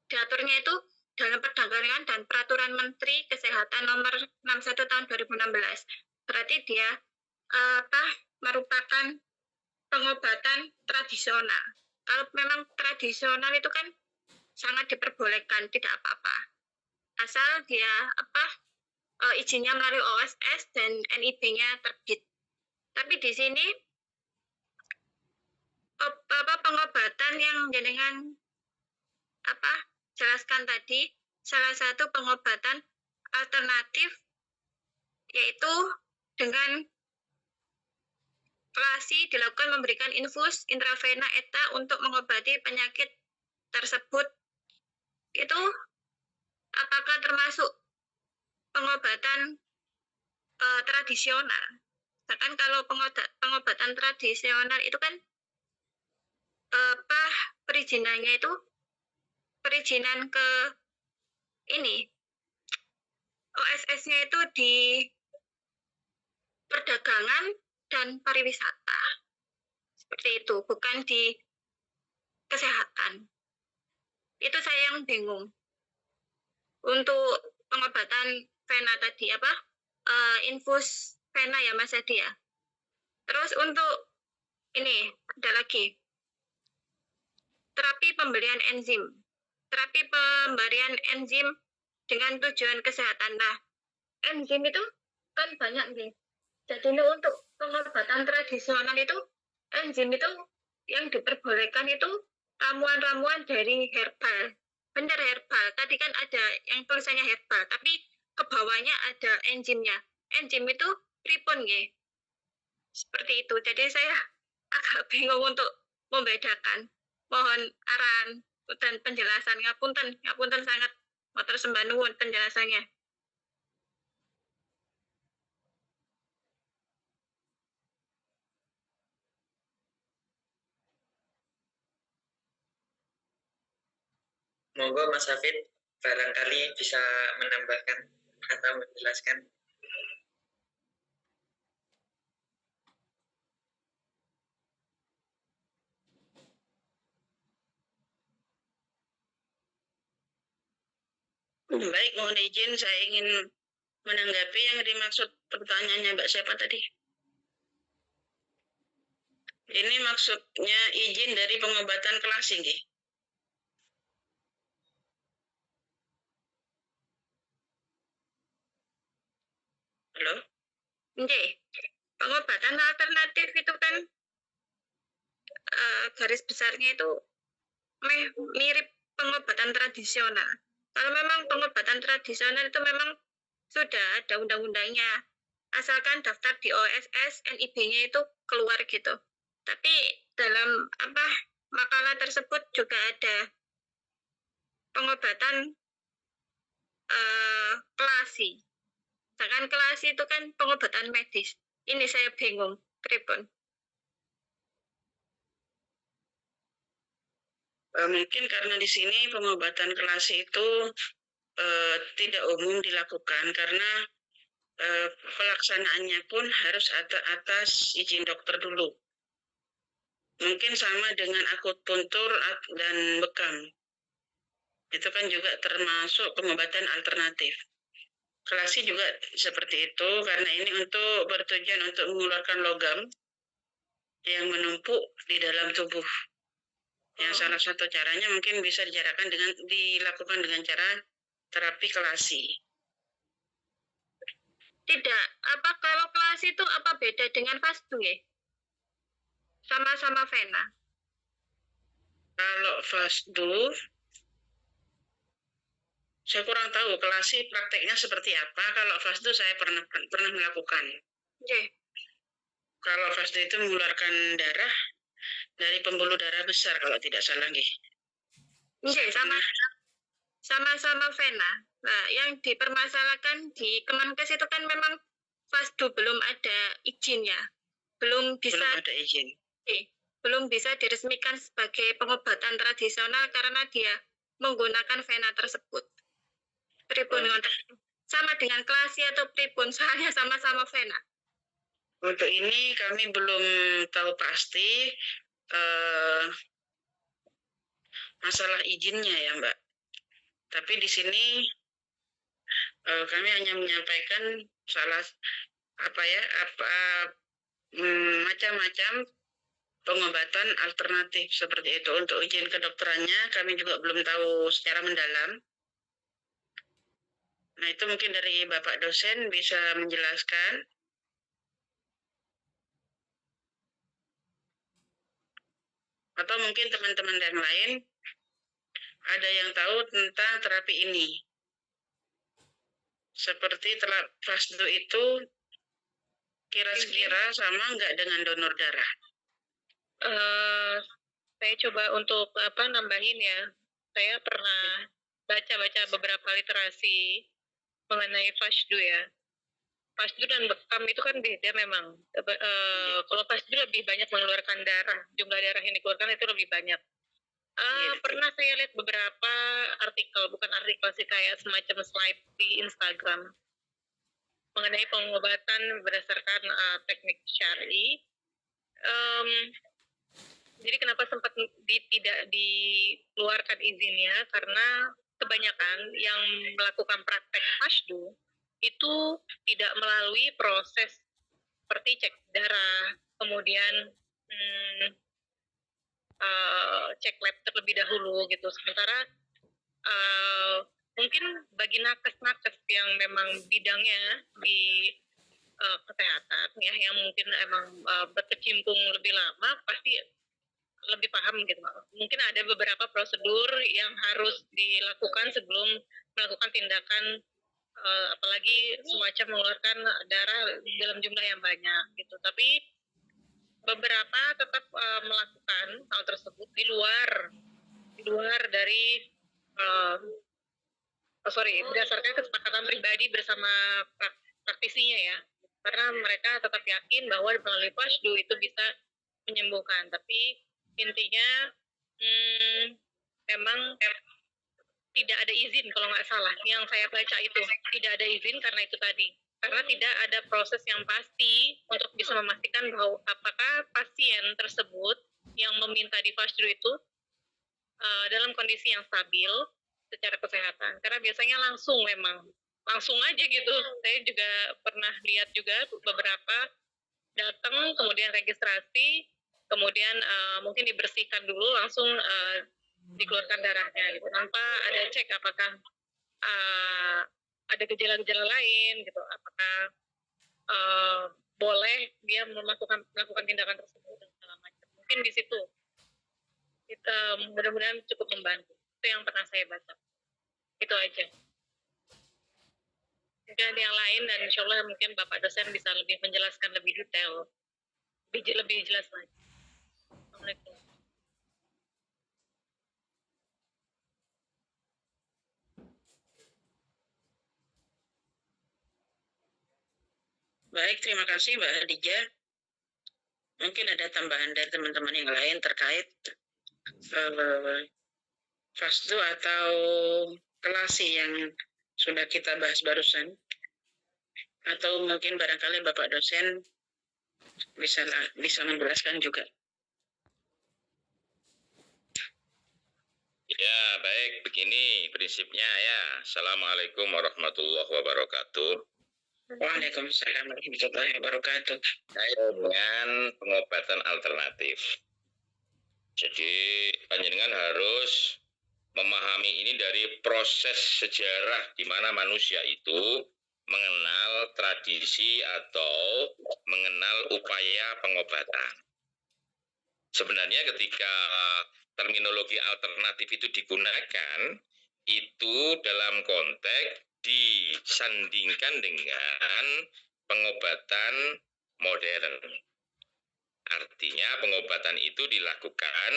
diaturnya itu dalam Perdagangan dan Peraturan Menteri Kesehatan nomor 61 tahun 2016. Berarti dia merupakan pengobatan tradisional. Kalau memang tradisional itu kan sangat diperbolehkan, tidak apa-apa. Asal dia izinnya melalui OSS dan NIB-nya terbit. Tapi di sini pengobatan yang jenengan jelaskan tadi, salah satu pengobatan alternatif yaitu dengan kelasi dilakukan memberikan infus intravena eta untuk mengobati penyakit tersebut. Itu apakah termasuk pengobatan tradisional? Bahkan kalau pengobatan tradisional itu kan perizinannya itu perizinan ke OSS-nya itu di perdagangan dan pariwisata. Seperti itu, bukan di kesehatan. Itu saya yang bingung. Untuk pengobatan vena tadi infus vena ya Mas Hadi ya. Terus untuk ini ada lagi terapi pemberian enzim. Terapi pemberian enzim dengan tujuan kesehatan. Nah, enzim itu kan banyak nih. Jadi untuk pengobatan tradisional itu enzim itu yang diperbolehkan itu ramuan-ramuan dari herbal. Benar herbal. Tadi kan ada yang tulisannya herbal, tapi ke bawahnya ada enzimnya. Enzim itu pripun nggih? Seperti itu. Jadi saya agak bingung untuk membedakan. Mohon arahan dan penjelasan. Ngapunten sangat matur sembah nuwun penjelasannya. Monggo Mas Hafid barangkali bisa menambahkan atau menjelaskan. Baik, mohon izin saya ingin menanggapi yang dimaksud pertanyaannya Mbak siapa tadi. Ini maksudnya izin dari pengobatan kelasi nggih? Halo? Nggih. Pengobatan alternatif itu kan garis besarnya itu mirip pengobatan tradisional. Kalau memang pengobatan tradisional itu memang sudah ada undang-undangnya. Asalkan daftar di OSS, NIB-nya itu keluar gitu. Tapi dalam makalah tersebut juga ada pengobatan kelasi. Sedangkan kelasi itu kan pengobatan medis. Ini saya bingung, pripun. Mungkin karena di sini pengobatan kelasi itu tidak umum dilakukan karena pelaksanaannya pun harus atas izin dokter dulu. Mungkin sama dengan akupuntur dan bekam. Itu kan juga termasuk pengobatan alternatif. Kelasi juga seperti itu karena ini untuk bertujuan untuk mengeluarkan logam yang menumpuk di dalam tubuh. Yang salah satu caranya mungkin bisa dilakukan dengan cara terapi kelasi. Tidak, kalau kelasi itu apa beda dengan fasdu ya? Sama-sama vena. Kalau fasdu, saya kurang tahu kelasi prakteknya seperti apa. Kalau fasdu saya pernah melakukan. Okay. Kalau fasdu itu mengeluarkan darah dari pembuluh darah besar kalau tidak salah nggih. Okay, sama-sama vena. Nah, yang dipermasalahkan di Kemenkes itu kan memang fasdu belum ada izinnya. Belum ada izin. Belum bisa diresmikan sebagai pengobatan tradisional karena dia menggunakan vena tersebut. Pripun sama dengan kelasi atau pripun, soalnya sama-sama vena. Untuk ini kami belum tahu pasti masalah izinnya ya Mbak. Tapi di sini kami hanya menyampaikan macam-macam pengobatan alternatif seperti itu. Untuk izin kedokterannya kami juga belum tahu secara mendalam. Nah itu mungkin dari Bapak dosen bisa menjelaskan. Atau mungkin teman-teman yang lain ada yang tahu tentang terapi ini. Seperti fasdu itu kira-kira sama nggak dengan donor darah? Saya coba untuk nambahin ya. Saya pernah baca-baca beberapa literasi mengenai fasdu ya. Fasdu dan bekam itu kan beda memang. Kalau fasdu lebih banyak mengeluarkan darah, jumlah darah yang dikeluarkan itu lebih banyak. Pernah saya lihat beberapa bukan artikel sih, kayak semacam slide di Instagram mengenai pengobatan berdasarkan teknik syar'i. Jadi kenapa sempat tidak dikeluarkan izinnya, karena kebanyakan yang melakukan praktek fasdu itu tidak melalui proses seperti cek darah, kemudian cek lab terlebih dahulu gitu. Sementara mungkin bagi nakes-nakes yang memang bidangnya di kesehatan ya, yang mungkin emang berkecimpung lebih lama, pasti lebih paham gitu. Mungkin ada beberapa prosedur yang harus dilakukan sebelum melakukan tindakan, apalagi semacam mengeluarkan darah dalam jumlah yang banyak gitu. Tapi beberapa tetap melakukan hal tersebut di luar dari berdasarkan kesepakatan pribadi bersama praktisinya ya, karena mereka tetap yakin bahwa melalui fasdu itu bisa menyembuhkan. Tapi intinya memang tidak ada izin, kalau nggak salah yang saya baca itu tidak ada izin karena itu tadi, karena tidak ada proses yang pasti untuk bisa memastikan bahwa apakah pasien tersebut yang meminta di fasdu itu dalam kondisi yang stabil secara kesehatan. Karena biasanya langsung aja gitu. Saya juga pernah lihat juga beberapa datang kemudian registrasi, kemudian mungkin dibersihkan dulu, langsung dikeluarkan darahnya gitu, tanpa ada cek apakah ada gejala-gejala lain gitu, apakah boleh dia melakukan tindakan tersebut dan segala macam. Mungkin di situ kita mudah-mudahan cukup membantu. Itu yang pernah saya baca. Itu aja. Mungkin ada yang lain dan insya Allah mungkin Bapak dosen bisa lebih menjelaskan lebih detail, lebih jelas lagi. Assalamualaikum. Baik, terima kasih Mbak Hadijah. Mungkin ada tambahan dari teman-teman yang lain terkait fasdu atau kelasi yang sudah kita bahas barusan. Atau mungkin barangkali Bapak dosen bisa menjelaskan juga. Ya, baik. Begini prinsipnya ya. Assalamualaikum warahmatullahi wabarakatuh. Waalaikumsalam warahmatullahi wabarakatuh. Terkait dengan pengobatan alternatif. Jadi, panjenengan harus memahami ini dari proses sejarah di mana manusia itu mengenal tradisi atau mengenal upaya pengobatan. Sebenarnya ketika terminologi alternatif itu digunakan, itu dalam konteks disandingkan dengan pengobatan modern. Artinya pengobatan itu dilakukan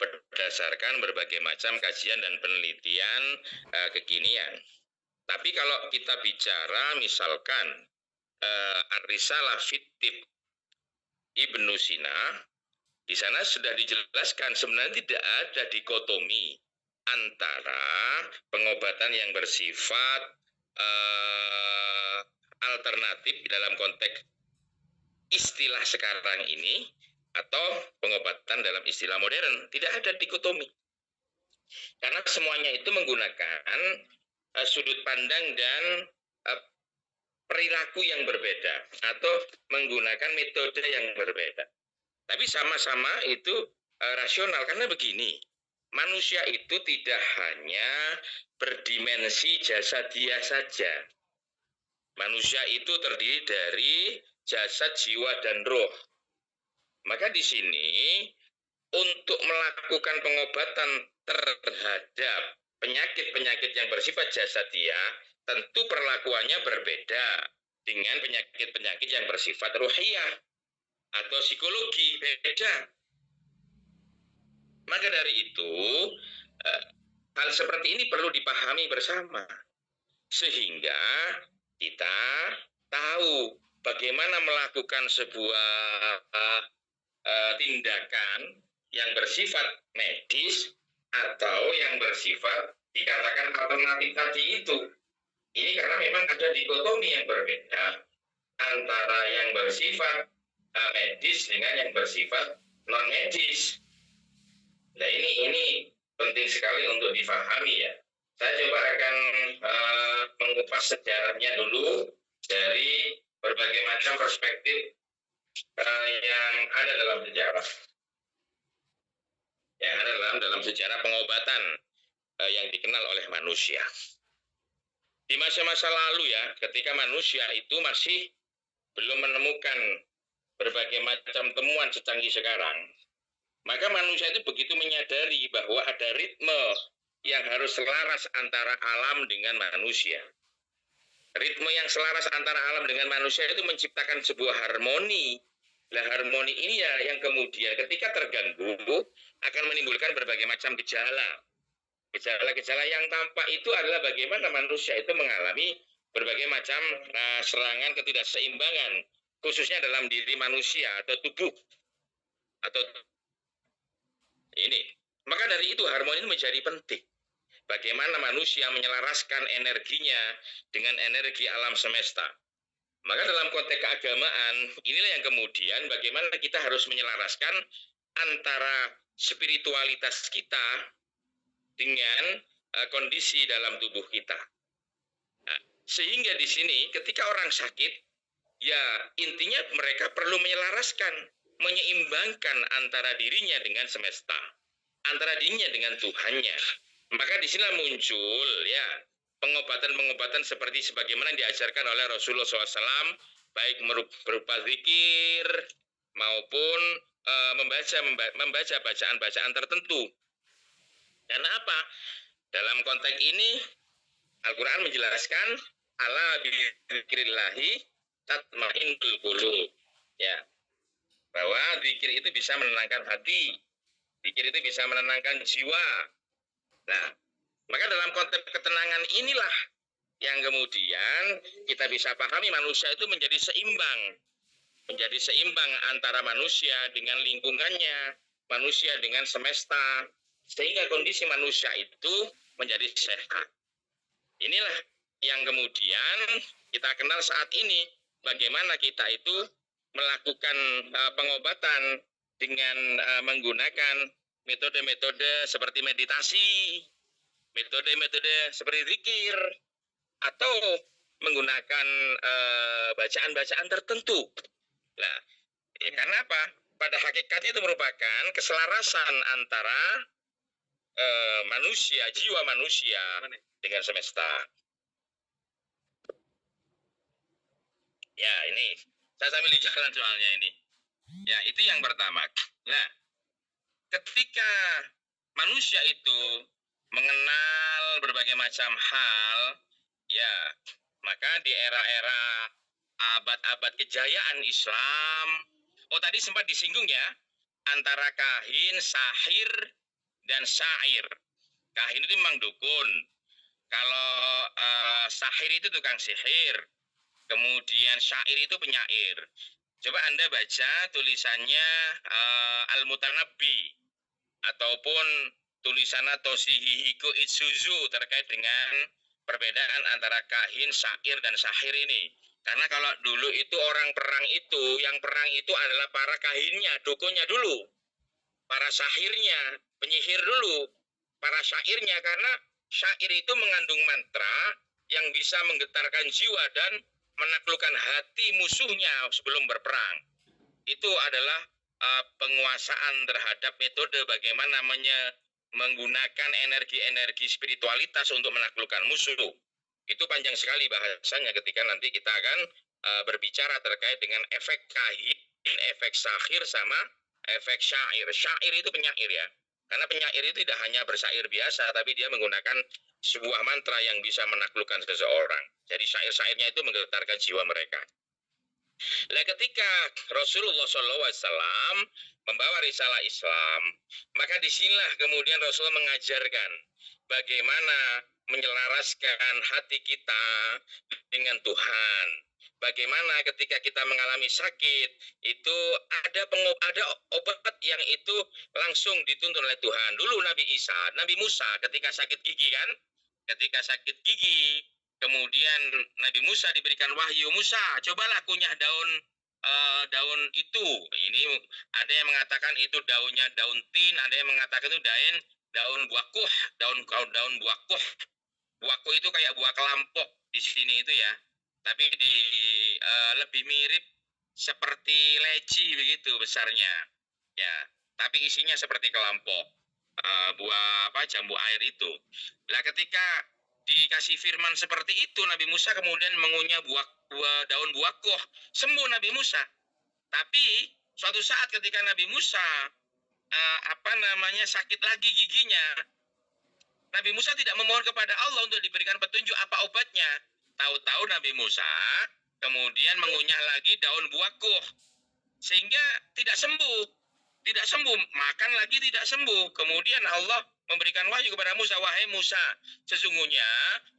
berdasarkan berbagai macam kajian dan penelitian kekinian. Tapi kalau kita bicara misalkan Ar-Risalah fit Tib Ibnu Sina, di sana sudah dijelaskan sebenarnya tidak ada dikotomi antara pengobatan yang bersifat alternatif dalam konteks istilah sekarang ini atau pengobatan dalam istilah modern. Tidak ada dikotomi. Karena semuanya itu menggunakan sudut pandang dan perilaku yang berbeda atau menggunakan metode yang berbeda. Tapi sama-sama itu rasional karena begini. Manusia itu tidak hanya berdimensi jasadiah saja. Manusia itu terdiri dari jasad, jiwa, dan roh. Maka di sini untuk melakukan pengobatan terhadap penyakit-penyakit yang bersifat jasadiah, tentu perlakuannya berbeda dengan penyakit-penyakit yang bersifat ruhiyah atau psikologi, beda. Maka dari itu, hal seperti ini perlu dipahami bersama. Sehingga kita tahu bagaimana melakukan sebuah tindakan yang bersifat medis atau yang bersifat dikatakan alternatif tadi itu. Ini karena memang ada dikotomi yang berbeda antara yang bersifat medis dengan yang bersifat non medis. Nah ini penting sekali untuk difahami ya. Saya coba akan mengupas sejarahnya dulu dari berbagai macam perspektif yang ada dalam sejarah. Yang ada dalam sejarah pengobatan yang dikenal oleh manusia. Di masa-masa lalu ya, ketika manusia itu masih belum menemukan berbagai macam temuan secanggih sekarang, maka manusia itu begitu menyadari bahwa ada ritme yang harus selaras antara alam dengan manusia. Ritme yang selaras antara alam dengan manusia itu menciptakan sebuah harmoni. Nah, harmoni ini ya yang kemudian ketika terganggu akan menimbulkan berbagai macam gejala. Gejala-gejala yang tampak itu adalah bagaimana manusia itu mengalami berbagai macam serangan ketidakseimbangan, khususnya dalam diri manusia atau tubuh. Ini. Maka dari itu harmoni itu menjadi penting. Bagaimana manusia menyelaraskan energinya dengan energi alam semesta. Maka dalam konteks keagamaan, inilah yang kemudian bagaimana kita harus menyelaraskan antara spiritualitas kita dengan kondisi dalam tubuh kita. Nah, sehingga di sini ketika orang sakit, ya intinya mereka perlu menyelaraskan, menyeimbangkan antara dirinya dengan semesta, antara dirinya dengan Tuhannya. Maka di sini muncul ya pengobatan-pengobatan seperti sebagaimana diajarkan oleh Rasulullah SAW baik berupa zikir maupun membaca bacaan-bacaan tertentu. Karena apa? Dalam konteks ini Al-Quran menjelaskan ala bizikrillahi tatmainnul qulub. Ya, bahwa zikir itu bisa menenangkan hati, zikir itu bisa menenangkan jiwa. Nah, maka dalam konteks ketenangan inilah yang kemudian kita bisa pahami manusia itu menjadi seimbang antara manusia dengan lingkungannya, manusia dengan semesta, sehingga kondisi manusia itu menjadi sehat. Inilah yang kemudian kita kenal saat ini, bagaimana kita itu melakukan pengobatan dengan menggunakan metode-metode seperti meditasi, metode-metode seperti zikir, atau menggunakan bacaan-bacaan tertentu. Nah, karena apa? Pada hakikatnya itu merupakan keselarasan antara manusia, jiwa manusia dengan semesta. Ya, ini saya sambil di jalan soalnya ini. Ya, itu yang pertama. Nah, ketika manusia itu mengenal berbagai macam hal, ya, maka di era-era abad-abad kejayaan Islam, tadi sempat disinggung ya, antara kahin, sahir, dan syair. Kahin itu memang dukun. Kalau sahir itu tukang sihir. Kemudian syair itu penyair. Coba Anda baca tulisannya Al-Mutanabbi ataupun tulisan Toshihiko Itsuzu terkait dengan perbedaan antara kahin, syair, dan sahir ini. Karena kalau dulu itu orang perang itu, yang perang itu adalah para kahinnya, dukunnya dulu. Para sahirnya, penyihir dulu. Para syairnya, karena syair itu mengandung mantra yang bisa menggetarkan jiwa dan menaklukkan hati musuhnya sebelum berperang. Itu adalah penguasaan terhadap metode bagaimana menggunakan energi-energi spiritualitas untuk menaklukkan musuh. Itu panjang sekali bahasanya ketika nanti kita akan berbicara terkait dengan efek kahin, efek sahir, sama efek syair. Syair itu penyair ya. Karena penyair itu tidak hanya bersair biasa, tapi dia menggunakan sebuah mantra yang bisa menaklukkan seseorang. Jadi syair-syairnya itu menggetarkan jiwa mereka. Nah, ketika Rasulullah SAW membawa risalah Islam, maka disinilah kemudian Rasul mengajarkan bagaimana menyelaraskan hati kita dengan Tuhan. Bagaimana ketika kita mengalami sakit, itu ada obat yang itu langsung dituntun oleh Tuhan. Dulu Nabi Musa ketika sakit gigi kan, ketika sakit gigi, kemudian Nabi Musa diberikan wahyu, Musa, cobalah kunyah daun itu. Ini ada yang mengatakan itu daunnya daun tin, ada yang mengatakan itu daun buakuh, daun buakuh. Buakuh itu kayak buah kelampok di sini itu ya. Tapi lebih mirip seperti leci begitu besarnya. Ya, tapi isinya seperti kelampok. Buah jambu air itu. Nah, ketika dikasih firman seperti itu, Nabi Musa kemudian mengunyah daun buakuh, sembuh Nabi Musa. Tapi suatu saat ketika Nabi Musa sakit lagi giginya, Nabi Musa tidak memohon kepada Allah untuk diberikan petunjuk apa obatnya. Tahu-tahu Nabi Musa kemudian mengunyah lagi daun buakuh, sehingga tidak sembuh, makan lagi tidak sembuh. Kemudian Allah memberikan wahyu kepada Musa, wahai Musa, sesungguhnya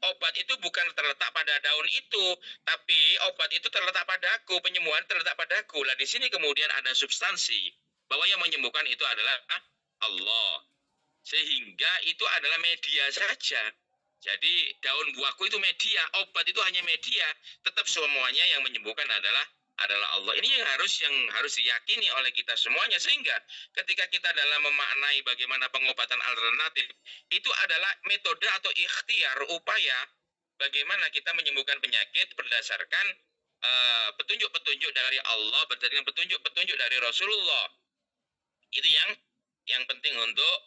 obat itu bukan terletak pada daun itu, tapi obat itu terletak padaku, penyembuhan terletak padaku. Lah di sini kemudian ada substansi bahwa yang menyembuhkan itu adalah Allah. Sehingga itu adalah media saja. Jadi daun buahku itu media, obat itu hanya media. Tetap semuanya yang menyembuhkan adalah Allah. Ini yang harus diyakini oleh kita semuanya, sehingga ketika kita dalam memaknai bagaimana pengobatan alternatif, itu adalah metode atau ikhtiar, upaya bagaimana kita menyembuhkan penyakit berdasarkan petunjuk-petunjuk dari Allah, berdasarkan petunjuk-petunjuk dari Rasulullah. Itu yang penting untuk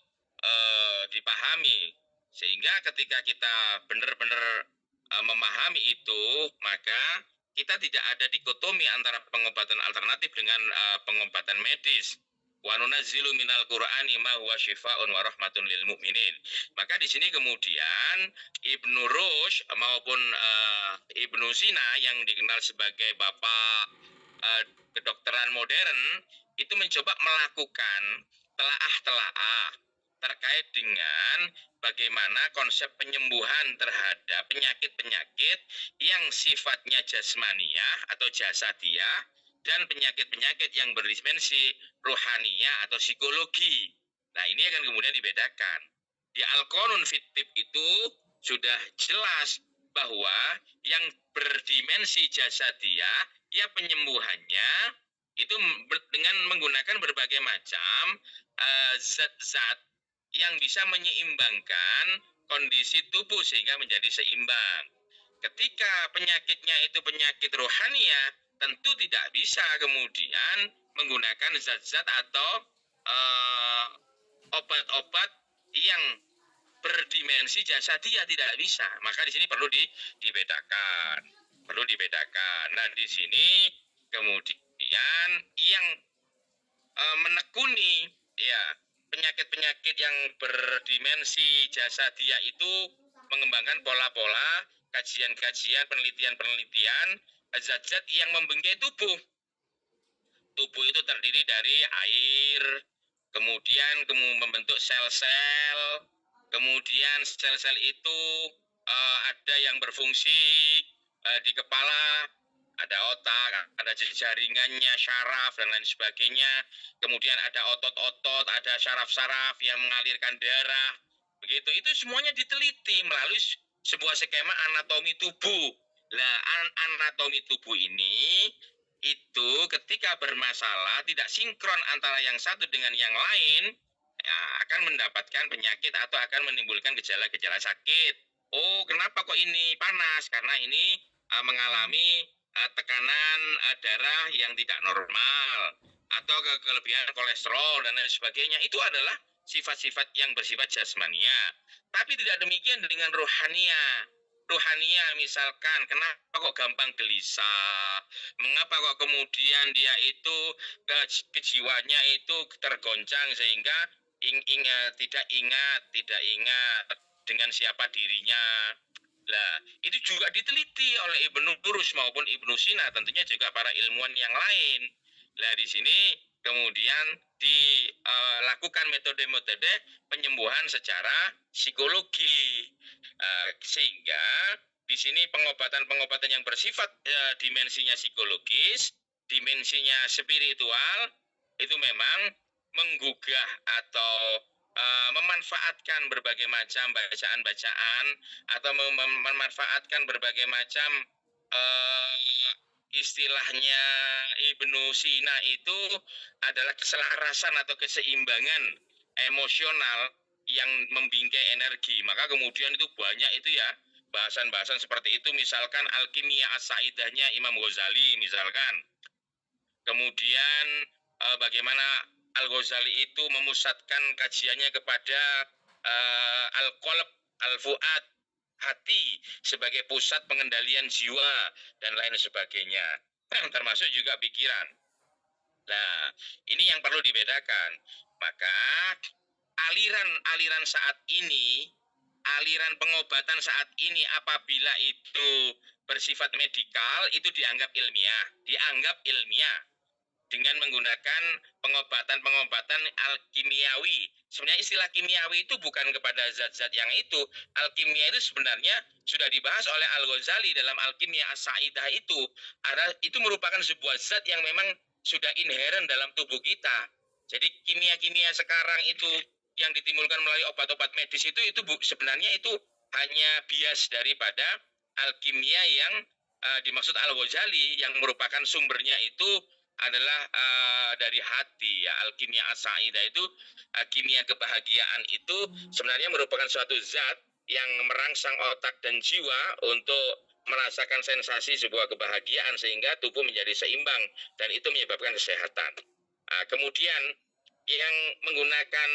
dipahami, sehingga ketika kita benar-benar memahami itu, maka kita tidak ada dikotomi antara pengobatan alternatif dengan pengobatan medis. Wa nunazzilu minal Qur'ani ma huwa syifaa'un wa rahmatun lil mu'minin. Maka di sini kemudian Ibnu Rushd maupun Ibnu Sina yang dikenal sebagai bapak kedokteran modern itu mencoba melakukan telaah-telaah terkait dengan bagaimana konsep penyembuhan terhadap penyakit-penyakit yang sifatnya jasmaniah atau jasadiyah dan penyakit-penyakit yang berdimensi rohaniah atau psikologi. Nah, ini akan kemudian dibedakan. Di Al-Qanun fit Tib itu sudah jelas bahwa yang berdimensi jasadiyah ya penyembuhannya itu dengan menggunakan berbagai macam zat-zat yang bisa menyeimbangkan kondisi tubuh sehingga menjadi seimbang. Ketika penyakitnya itu penyakit rohaniah, tentu tidak bisa kemudian menggunakan zat-zat atau obat-obat yang berdimensi jasadiah, tidak bisa. Maka di sini perlu dibedakan. Nah, di sini kemudian yang menekuni ya penyakit-penyakit yang berdimensi jasadiah itu mengembangkan pola-pola kajian-kajian, penelitian-penelitian zat-zat yang membingkai tubuh. Tubuh itu terdiri dari air, kemudian membentuk sel-sel, kemudian sel-sel itu ada yang berfungsi di kepala, ada otak, ada jaringannya, syaraf, dan lain sebagainya. Kemudian ada otot-otot, ada syaraf-syaraf yang mengalirkan darah. Begitu, itu semuanya diteliti melalui sebuah skema anatomi tubuh. Nah, anatomi tubuh ini itu ketika bermasalah tidak sinkron antara yang satu dengan yang lain, ya, akan mendapatkan penyakit atau akan menimbulkan gejala-gejala sakit. Oh, kenapa kok ini panas? Karena ini mengalami tekanan darah yang tidak normal atau kelebihan kolesterol dan lain sebagainya. Itu adalah sifat-sifat yang bersifat jasmania. Tapi tidak demikian dengan rohania. Rohania misalkan, kenapa kok gampang gelisah? Mengapa kok kemudian dia itu kejiwaannya itu tergoncang sehingga tidak ingat dengan siapa dirinya. Nah, itu juga diteliti oleh Ibnu Rushd maupun Ibnu Sina, tentunya juga para ilmuwan yang lain. Nah, di sini kemudian dilakukan metode-metode penyembuhan secara psikologi, sehingga di sini pengobatan-pengobatan yang bersifat dimensinya psikologis, dimensinya spiritual, itu memang menggugah atau memanfaatkan berbagai macam bacaan-bacaan atau memanfaatkan berbagai macam istilahnya Ibnu Sina itu adalah keselarasan atau keseimbangan emosional yang membingkai energi. Maka kemudian itu banyak itu ya bahasan-bahasan seperti itu, misalkan Al-Kimia As-Saidahnya Imam Ghazali misalkan. Kemudian bagaimana Al-Ghazali itu memusatkan kajiannya kepada Al-Qalb, Al-Fuad, hati sebagai pusat pengendalian jiwa dan lain sebagainya, termasuk juga pikiran. Nah, ini yang perlu dibedakan. Maka aliran saat ini, aliran pengobatan saat ini apabila itu bersifat medikal itu dianggap ilmiah dengan menggunakan pengobatan alkimiawi. Sebenarnya istilah kimiawi itu bukan kepada zat-zat yang itu. Alkimia itu sebenarnya sudah dibahas oleh Al-Ghazali dalam Al-Kimia As-Saidah itu. Itu merupakan sebuah zat yang memang sudah inheren dalam tubuh kita. Jadi kimia-kimia sekarang itu yang ditimbulkan melalui obat-obat medis itu sebenarnya itu hanya bias daripada alkimia yang dimaksud Al-Ghazali, yang merupakan sumbernya itu adalah dari hati ya. Al-Kimia As-Saidah itu kimia kebahagiaan itu sebenarnya merupakan suatu zat yang merangsang otak dan jiwa untuk merasakan sensasi sebuah kebahagiaan sehingga tubuh menjadi seimbang dan itu menyebabkan kesehatan. Kemudian yang menggunakan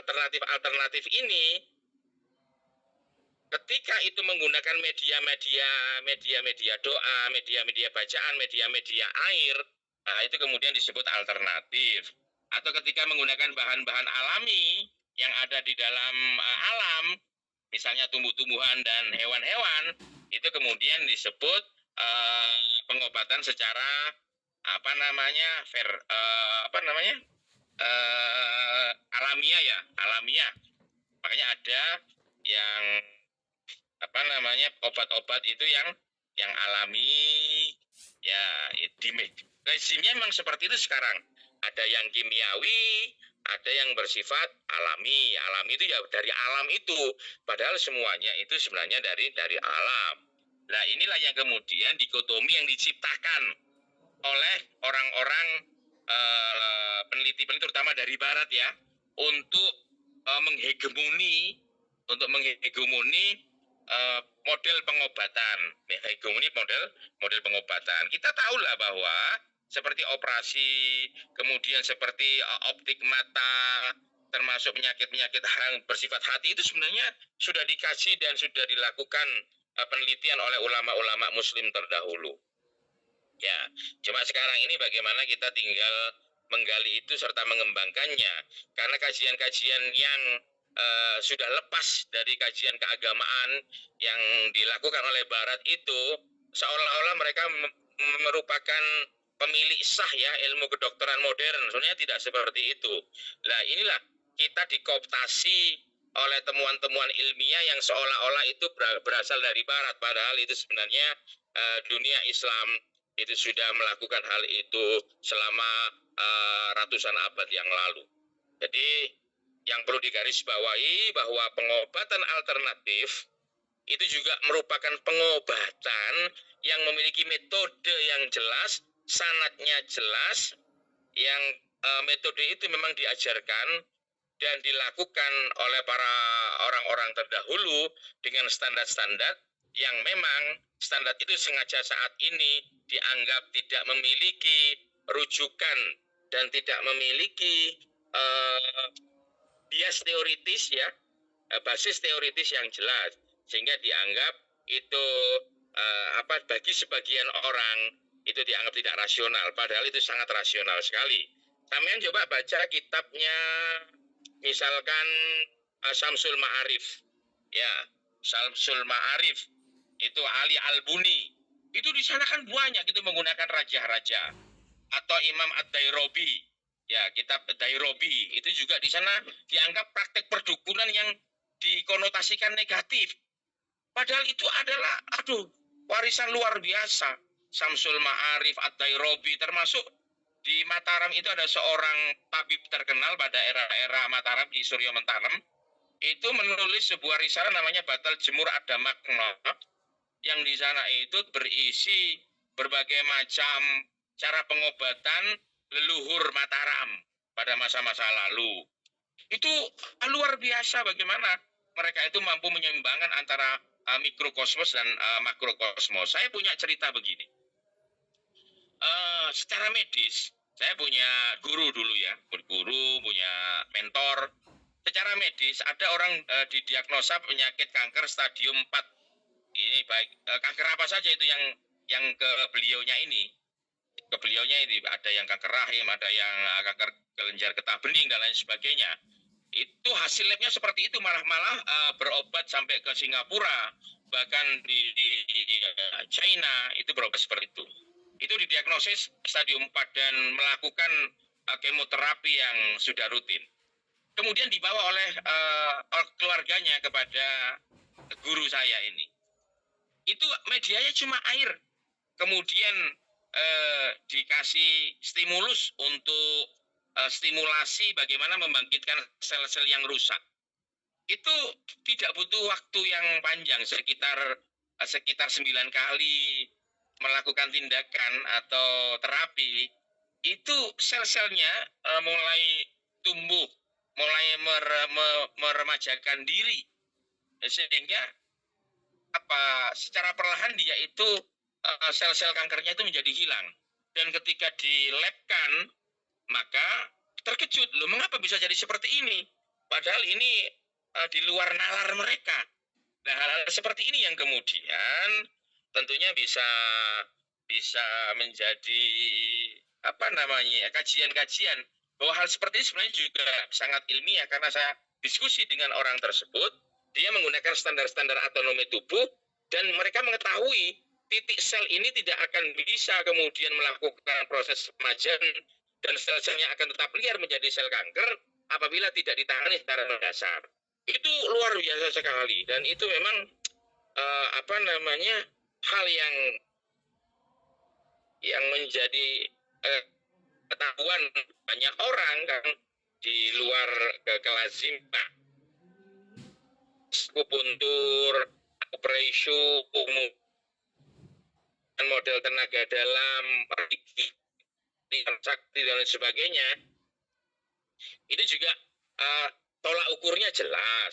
alternatif-alternatif ini ketika itu menggunakan media doa, media bacaan, media air, nah itu kemudian disebut alternatif. Atau ketika menggunakan bahan-bahan alami yang ada di dalam alam, misalnya tumbuh-tumbuhan dan hewan-hewan, itu kemudian disebut pengobatan secara alamiah. Makanya ada yang obat-obat itu yang alami, ya di rezimnya memang seperti itu sekarang. Ada yang kimiawi, ada yang bersifat alami. Alami itu ya dari alam itu, padahal semuanya itu sebenarnya dari alam. Nah, inilah yang kemudian dikotomi yang diciptakan oleh orang-orang peneliti-peneliti terutama dari barat ya, untuk menghegemoni model pengobatan. Model pengobatan. Kita tahulah bahwa seperti operasi, kemudian seperti optik mata, termasuk penyakit-penyakit yang bersifat hati itu sebenarnya sudah dikaji dan sudah dilakukan penelitian oleh ulama-ulama muslim terdahulu. Ya, cuma sekarang ini bagaimana kita tinggal menggali itu serta mengembangkannya. Karena kajian-kajian yang sudah lepas dari kajian keagamaan yang dilakukan oleh Barat itu seolah-olah mereka merupakan pemilik sah ya ilmu kedokteran modern. Sebenarnya tidak seperti itu. Nah, inilah kita dikooptasi oleh temuan-temuan ilmiah yang seolah-olah itu berasal dari Barat, padahal itu sebenarnya dunia Islam itu sudah melakukan hal itu selama ratusan abad yang lalu. Jadi yang perlu digarisbawahi bahwa pengobatan alternatif itu juga merupakan pengobatan yang memiliki metode yang jelas, sanadnya jelas, yang metode itu memang diajarkan dan dilakukan oleh para orang-orang terdahulu dengan standar-standar yang memang standar itu sengaja saat ini dianggap tidak memiliki rujukan dan tidak memiliki bias teoritis ya, basis teoritis yang jelas, sehingga dianggap itu bagi sebagian orang itu dianggap tidak rasional, padahal itu sangat rasional sekali. Sampean coba baca kitabnya misalkan Syamsul Ma'arif ya, Syamsul Ma'arif itu Ali Albuni, itu di sana kan banyak itu menggunakan raja-raja. Atau Imam Ad-Dairobi ya, kitab Dairobi itu juga di sana dianggap praktek perdukunan yang dikonotasikan negatif, padahal itu adalah warisan luar biasa. Syamsul Ma'arif, Ad-Dairobi, termasuk di Mataram itu ada seorang tabib terkenal pada era Mataram di Suryo Mentanem, itu menulis sebuah risalah namanya Batal Jemur Ada Makna, yang di sana itu berisi berbagai macam cara pengobatan leluhur Mataram pada masa-masa lalu. Itu luar biasa bagaimana mereka itu mampu menyeimbangkan antara mikrokosmos dan makrokosmos. Saya punya cerita begini. Secara medis, saya punya guru dulu ya, punya mentor. Secara medis ada orang didiagnosa penyakit kanker stadium 4. Ini baik kanker apa saja itu yang ke beliaunya ini. Ke beliaunya ini ada yang kanker rahim, ada yang kanker kelenjar getah bening dan lain sebagainya. Itu hasil labnya seperti itu, malah berobat sampai ke Singapura, bahkan di China itu berobat seperti itu. Itu didiagnosis stadium 4 dan melakukan kemoterapi yang sudah rutin. Kemudian dibawa oleh keluarganya kepada guru saya ini. Itu medianya cuma air. Kemudian dikasih stimulus untuk stimulasi bagaimana membangkitkan sel-sel yang rusak. Itu tidak butuh waktu yang panjang, sekitar 9 kali melakukan tindakan atau terapi, itu sel-selnya mulai tumbuh, mulai meremajakan diri, sehingga secara perlahan dia itu sel-sel kankernya itu menjadi hilang. Dan ketika dilabkan, maka terkejut, loh mengapa bisa jadi seperti ini? Padahal ini di luar nalar mereka. Nah, hal-hal seperti ini yang kemudian tentunya bisa menjadi kajian-kajian bahwa hal seperti ini sebenarnya juga sangat ilmiah karena saya diskusi dengan orang tersebut, dia menggunakan standar-standar autonomi tubuh dan mereka mengetahui titik sel ini tidak akan bisa kemudian melakukan proses remajan dan sel-selnya akan tetap liar menjadi sel kanker apabila tidak ditangani secara mendasar. Itu luar biasa sekali dan itu memang hal yang menjadi ketahuan banyak orang kan di luar kelaziman, akupuntur, operation, model tenaga dalam, sakti dan lain sebagainya. Itu juga tolak ukurnya jelas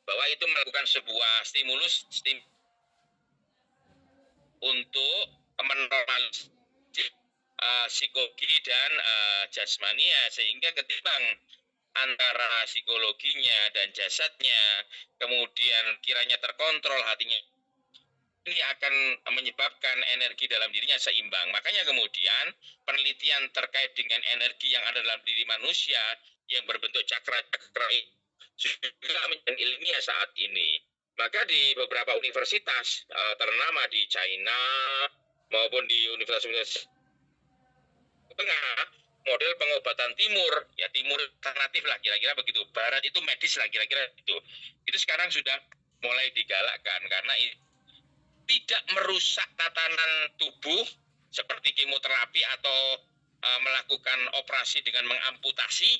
bahwa itu melakukan sebuah stimulus untuk menormalisasi psikologi dan jasmania sehingga ketimbang antara psikologinya dan jasadnya kemudian kiranya terkontrol hatinya, ini akan menyebabkan energi dalam dirinya seimbang. Makanya kemudian penelitian terkait dengan energi yang ada dalam diri manusia yang berbentuk cakra-cakra juga menjadi ilmiah saat ini. Maka di beberapa universitas ternama di China maupun di universitas tengah, model pengobatan timur, ya timur alternatif lah kira-kira begitu. Barat itu medis lah kira-kira itu sekarang sudah mulai digalakkan karena tidak merusak tatanan tubuh seperti kemoterapi atau melakukan operasi dengan mengamputasi,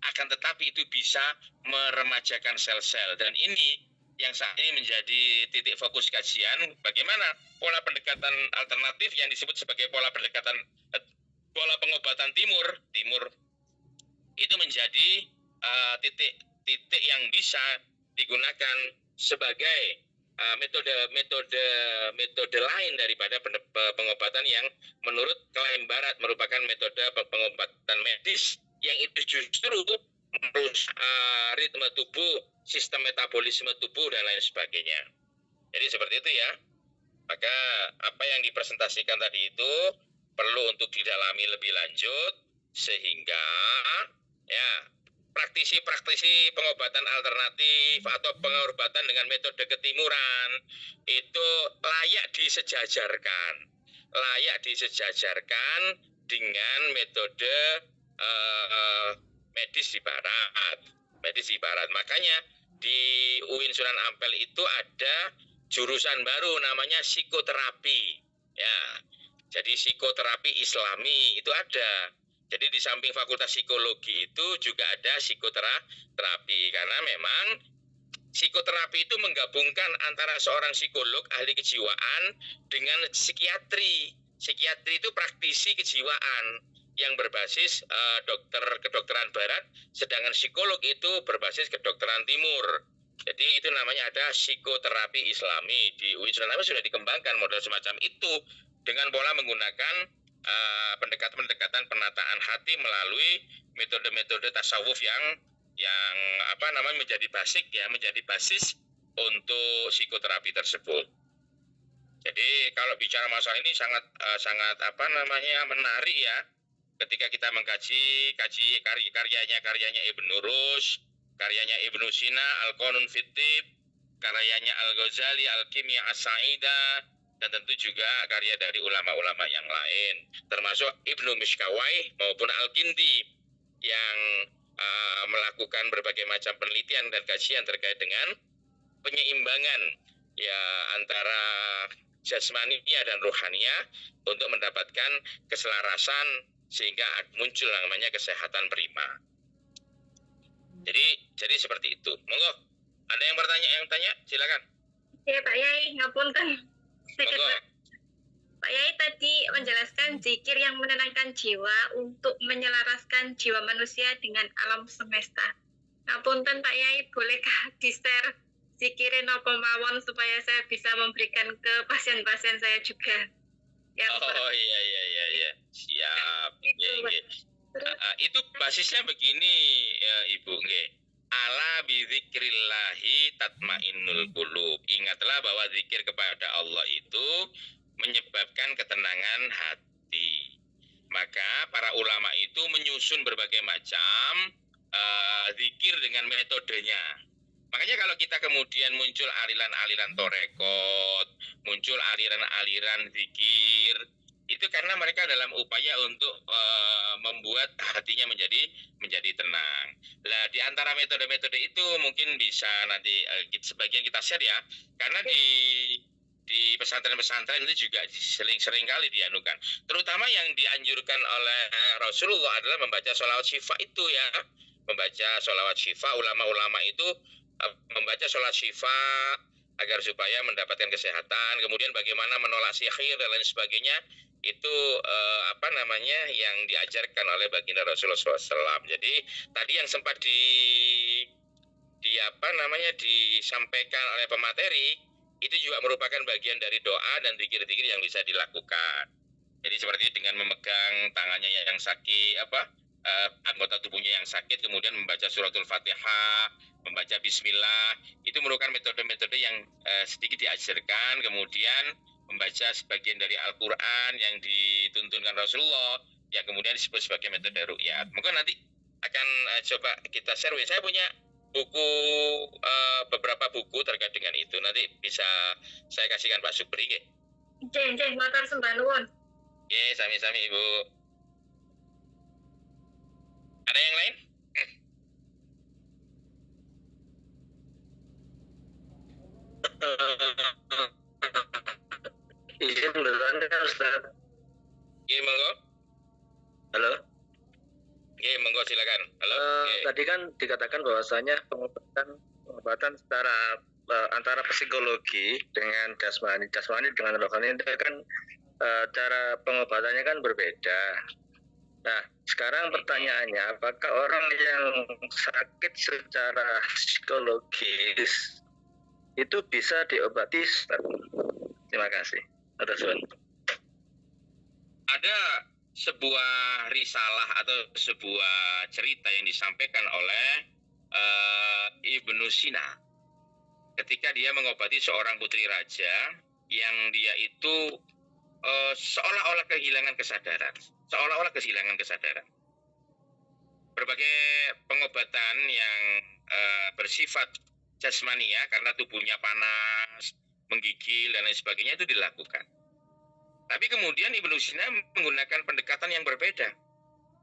akan tetapi itu bisa meremajakan sel-sel. Dan ini yang saat ini menjadi titik fokus kajian, bagaimana pola pendekatan alternatif yang disebut sebagai pola pengobatan timur itu menjadi titik yang bisa digunakan sebagai metode lain daripada pengobatan yang menurut klaim Barat merupakan metode pengobatan medis yang itu justru merusak ritme tubuh, sistem metabolisme tubuh dan lain sebagainya. Jadi seperti itu ya. Maka apa yang dipresentasikan tadi itu perlu untuk didalami lebih lanjut sehingga ya praktisi pengobatan alternatif atau pengobatan dengan metode ketimuran itu layak disejajarkan dengan metode medis di barat. Makanya di UIN Sunan Ampel itu ada jurusan baru namanya psikoterapi. Ya. Jadi psikoterapi Islami itu ada. Jadi di samping fakultas psikologi itu juga ada psikoterapi karena memang psikoterapi itu menggabungkan antara seorang psikolog ahli kejiwaan dengan psikiatri. Psikiatri itu praktisi kejiwaan yang berbasis kedokteran barat, sedangkan psikolog itu berbasis kedokteran timur. Jadi itu namanya ada psikoterapi Islami. Di UIN Sunan Ampel sudah dikembangkan model semacam itu dengan pola menggunakan pendekatan penataan hati melalui metode-metode tasawuf yang menjadi basis untuk psikoterapi tersebut. Jadi kalau bicara masalah ini sangat menarik ya ketika kita mengkaji karyanya Ibnu Rushd, karyanya Ibnu Sina Al-Qanun fit Tib, karyanya Al-Ghazali Al-Kimya As-Sa'idah, dan tentu juga karya dari ulama-ulama yang lain, termasuk Ibnu Mishkawai maupun Al-Kindi yang melakukan berbagai macam penelitian dan kajian terkait dengan penyeimbangan ya antara jasmania dan rohania untuk mendapatkan keselarasan sehingga muncul namanya kesehatan prima. Jadi seperti itu. Monggo, ada yang tanya, silakan. Ya Pak Yai, ngapunten. Pak Yai tadi menjelaskan zikir yang menenangkan jiwa untuk menyelaraskan jiwa manusia dengan alam semesta. Ngapunten Pak Yai, bolehkah di-share zikirin apa mawon supaya saya bisa memberikan ke pasien-pasien saya juga? Iya. Siap. Itu basisnya begini ya Ibu, nggih. Ala bidzikrillahi tatmainnul qulub. Ingatlah bahwa zikir kepada Allah itu menyebabkan ketenangan hati. Maka para ulama itu menyusun berbagai macam zikir dengan metodenya. Makanya kalau kita kemudian muncul aliran-aliran torekot, muncul aliran-aliran zikir, itu karena mereka dalam upaya untuk membuat hatinya menjadi tenang. Lah di antara metode-metode itu mungkin bisa nanti sebagian kita share ya, karena di pesantren-pesantren itu juga sering kali dianukan. Terutama yang dianjurkan oleh Rasulullah adalah membaca sholawat syifa itu ya, membaca sholawat syifa. Ulama-ulama itu membaca sholawat syifa agar supaya mendapatkan kesehatan. Kemudian bagaimana menolak sihir dan lain sebagainya, itu yang diajarkan oleh baginda Rasulullah SAW. Jadi tadi yang sempat disampaikan oleh pemateri itu juga merupakan bagian dari doa dan zikir-zikir yang bisa dilakukan. Jadi seperti dengan memegang tangannya yang sakit, anggota tubuhnya yang sakit, kemudian membaca suratul Fatihah, membaca bismillah, itu merupakan metode-metode yang sedikit diajarkan. Kemudian membaca sebagian dari Al-Quran yang dituntunkan Rasulullah, yang kemudian disebut sebagai metode ru'yat. Mungkin nanti akan coba kita share. Saya punya buku, beberapa buku terkait dengan itu. Nanti bisa saya kasihkan Pak Supri. Jeng, matur sembah nuwun. Sami-sami Ibu. Ada yang lain? Izin bertanya Ustaz. Monggo. Halo. Monggo silakan. Halo. Tadi kan dikatakan bahwasanya pengobatan secara antara psikologi dengan jasmani dengan rohani itu kan cara pengobatannya kan berbeda. Nah, sekarang pertanyaannya, apakah orang yang sakit secara psikologis itu bisa diobati? Terima kasih. Ada sebuah risalah atau sebuah cerita yang disampaikan oleh Ibnu Sina ketika dia mengobati seorang putri raja yang dia itu seolah-olah kehilangan kesadaran. Berbagai pengobatan yang bersifat jasmania karena tubuhnya panas, menggigil dan lain sebagainya itu dilakukan. Tapi kemudian Ibnu Sina menggunakan pendekatan yang berbeda.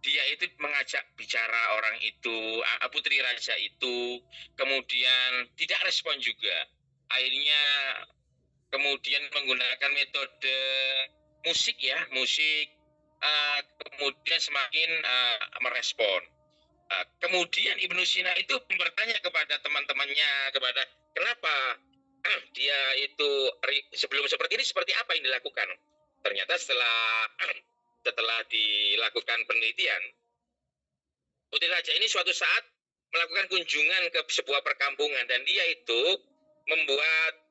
Dia itu mengajak bicara orang itu, putri raja itu, kemudian tidak respon juga. Akhirnya kemudian menggunakan metode musik, kemudian semakin merespon. Kemudian Ibnu Sina itu bertanya kepada teman-temannya, kenapa dia itu sebelum seperti ini seperti apa yang dilakukan. Ternyata setelah dilakukan penelitian, putri raja ini suatu saat melakukan kunjungan ke sebuah perkampungan dan dia itu membuat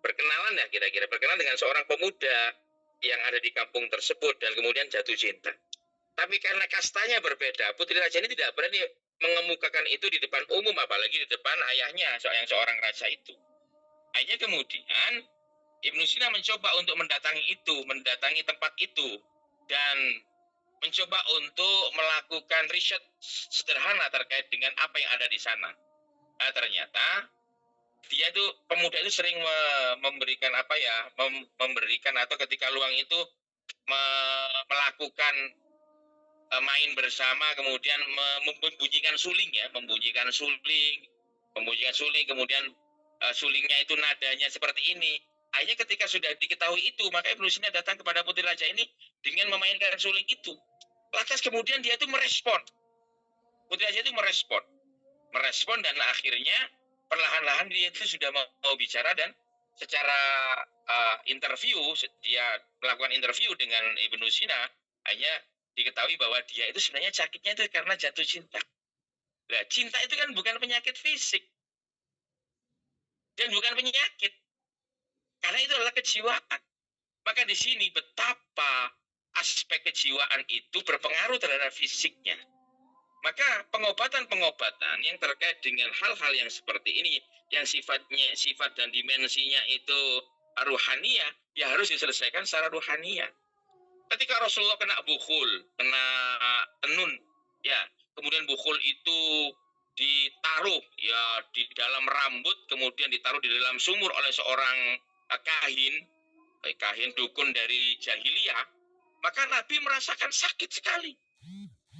berkenalan dengan seorang pemuda yang ada di kampung tersebut dan kemudian jatuh cinta. Tapi karena kastanya berbeda, putri raja ini tidak berani mengemukakan itu di depan umum, apalagi di depan ayahnya yang seorang raja itu. Akhirnya kemudian Ibnu Sina mencoba untuk mendatangi tempat itu dan mencoba untuk melakukan riset sederhana terkait dengan apa yang ada di sana. Ternyata dia itu, pemuda itu sering memberikan atau ketika luang itu melakukan main bersama, kemudian membunyikan suling, kemudian sulingnya itu nadanya seperti ini. Akhirnya ketika sudah diketahui itu, maka Ibnu Sina datang kepada putri raja ini dengan memainkan suling itu. Lantas kemudian dia itu merespon. Putri raja itu merespon dan akhirnya perlahan-lahan dia itu sudah mau bicara dan secara interview, dia melakukan interview dengan Ibnu Sina, hanya diketahui bahwa dia itu sebenarnya sakitnya itu karena jatuh cinta. Nah, cinta itu kan bukan penyakit fisik dan bukan penyakit. Karena itu adalah kejiwaan. Maka di sini betapa aspek kejiwaan itu berpengaruh terhadap fisiknya. Maka pengobatan-pengobatan yang terkait dengan hal-hal yang seperti ini, yang sifat dan dimensinya itu ruhaniyah, ya harus diselesaikan secara ruhaniyah. Ketika Rasulullah kena bukhul, kena tenun, ya, kemudian bukhul itu ditaruh ya di dalam rambut, kemudian ditaruh di dalam sumur oleh seorang kahin dukun dari jahiliyah, maka Nabi merasakan sakit sekali.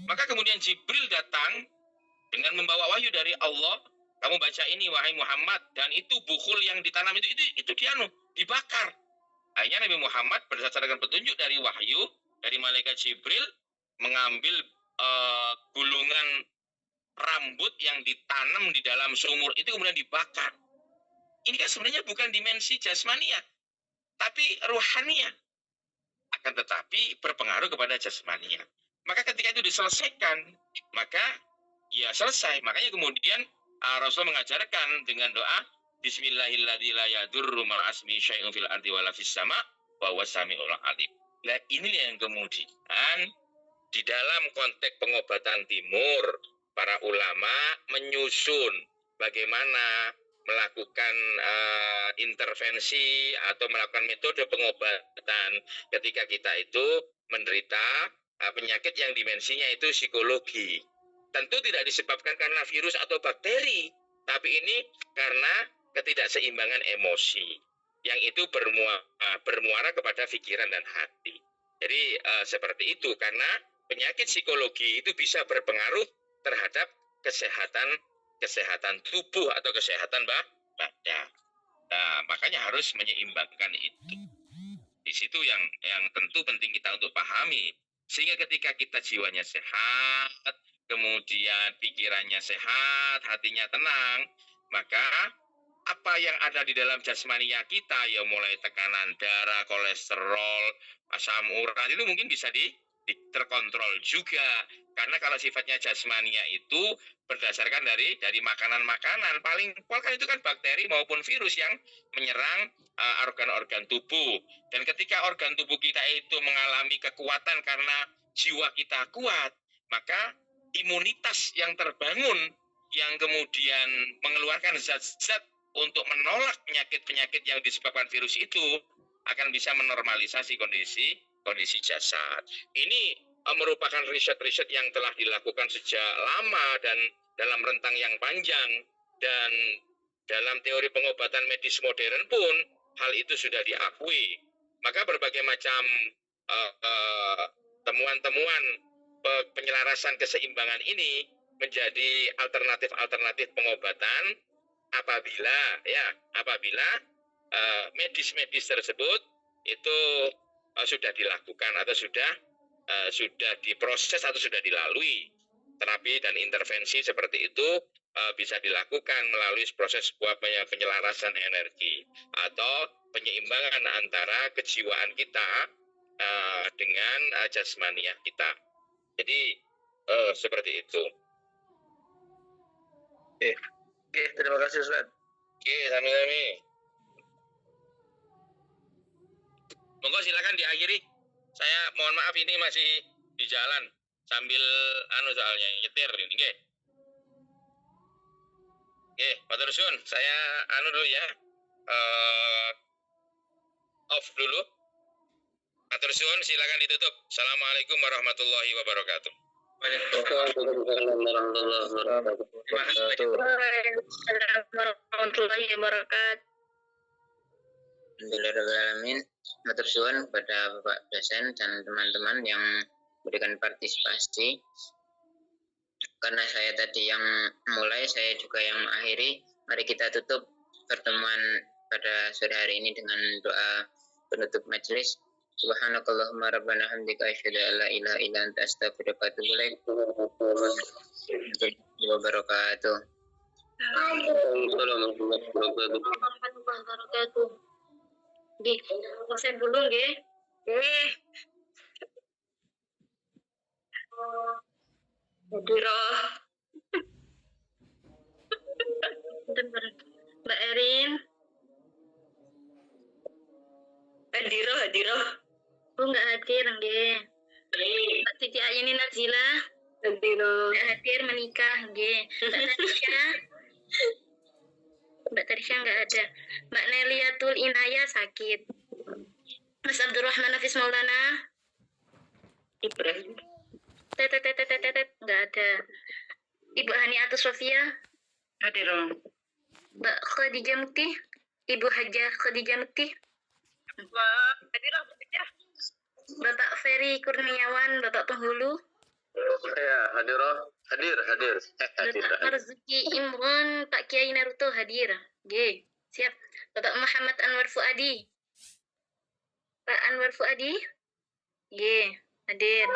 Maka kemudian Jibril datang dengan membawa wahyu dari Allah, kamu baca ini wahai Muhammad, dan itu bukhul yang ditanam itu dibakar. Akhirnya Nabi Muhammad berdasarkan petunjuk dari wahyu dari malaikat Jibril mengambil gulungan rambut yang ditanam di dalam sumur itu kemudian dibakar. Ini kan sebenarnya bukan dimensi jasmania, tapi ruhaniyah. Akan tetapi berpengaruh kepada jasmania. Maka ketika itu diselesaikan, maka ya selesai. Makanya kemudian Rasul mengajarkan dengan doa Bismillahilladzi la yadurru ma'asmi syai'un fil ardi wala fis sama wa huwas samiul alim. Nah, ini yang kemudian di dalam konteks pengobatan timur, para ulama menyusun bagaimana melakukan intervensi atau melakukan metode pengobatan ketika kita itu menderita penyakit yang dimensinya itu psikologi. Tentu tidak disebabkan karena virus atau bakteri, tapi ini karena ketidakseimbangan emosi yang itu bermuara kepada pikiran dan hati. Jadi seperti itu, karena penyakit psikologi itu bisa berpengaruh terhadap kesehatan tubuh atau kesehatan badan. Nah, makanya harus menyeimbangkan itu. Di situ yang tentu penting kita untuk pahami. Sehingga ketika kita jiwanya sehat, kemudian pikirannya sehat, hatinya tenang, maka apa yang ada di dalam jasmania kita, ya mulai tekanan darah, kolesterol, asam urat, itu mungkin bisa terkontrol juga. Karena kalau sifatnya jasmania itu berdasarkan dari makanan-makanan, paling pol kan itu kan bakteri maupun virus yang menyerang organ-organ tubuh. Dan ketika organ tubuh kita itu mengalami kekuatan karena jiwa kita kuat, maka imunitas yang terbangun yang kemudian mengeluarkan zat-zat untuk menolak penyakit-penyakit yang disebabkan virus itu akan bisa menormalisasi kondisi jasad. Ini merupakan riset-riset yang telah dilakukan sejak lama dan dalam rentang yang panjang, dan dalam teori pengobatan medis modern pun hal itu sudah diakui. Maka berbagai macam temuan-temuan penyelarasan keseimbangan ini menjadi alternatif pengobatan apabila medis tersebut itu sudah dilakukan atau sudah diproses atau sudah dilalui. Terapi dan intervensi seperti itu bisa dilakukan melalui proses sebuah penyelarasan energi atau penyeimbangan antara kejiwaan kita dengan jasmania kita. Jadi seperti itu. Oke, terima kasih Ustaz. Oke, sami-sami. Monggo silakan diakhiri. Saya mohon maaf ini masih di jalan sambil soalnya nyetir ini, nggih. Nggih, Pak Tersun, saya dulu ya. Off dulu. Pak Tersun, silakan ditutup. Assalamualaikum warahmatullahi wabarakatuh. Waalaikumsalam warahmatullahi wabarakatuh. Alhamdulillahirrahmanirrahim. Matur suwun kepada Bapak dosen dan teman-teman yang memberikan partisipasi. Karena saya tadi yang mulai, saya juga yang mengakhiri. Mari kita tutup pertemuan pada sore hari ini dengan doa penutup majelis. Subhanakallahumma rabbana hamdika asyhadu an la ilaha illa anta astaghfiruka wa atubu ilaik. Warahmatullahi wabarakatuh. Nggih, dosen dulu nggih. Mbak Erin. Hadiroh. Oh, nggak hadir nggih. Mbak Titi Ayini Nazila. Mbak hadir menikah, nggih. Mbak Tarisha nggak ada. Mbak Neliatul Inaya sakit. Mas Abdurrahman Hafiz Maulana Ibrahim. nggak ada. Ibu Haniatus Sofia, Hadir. Mbak Khadijah Mukti, Ibu Hajah Khadijah Mukti, Hadirlah bekerja. Bapak Ferry Kurniawan, Bapak Penghulu, Ya, hadir. Bapak Marzuki Imron, Pak Kiai Naruto hadir. G, siap. Bapak Muhammad Anwar Fuadi, Pak Anwar Fuadi, G, hadir.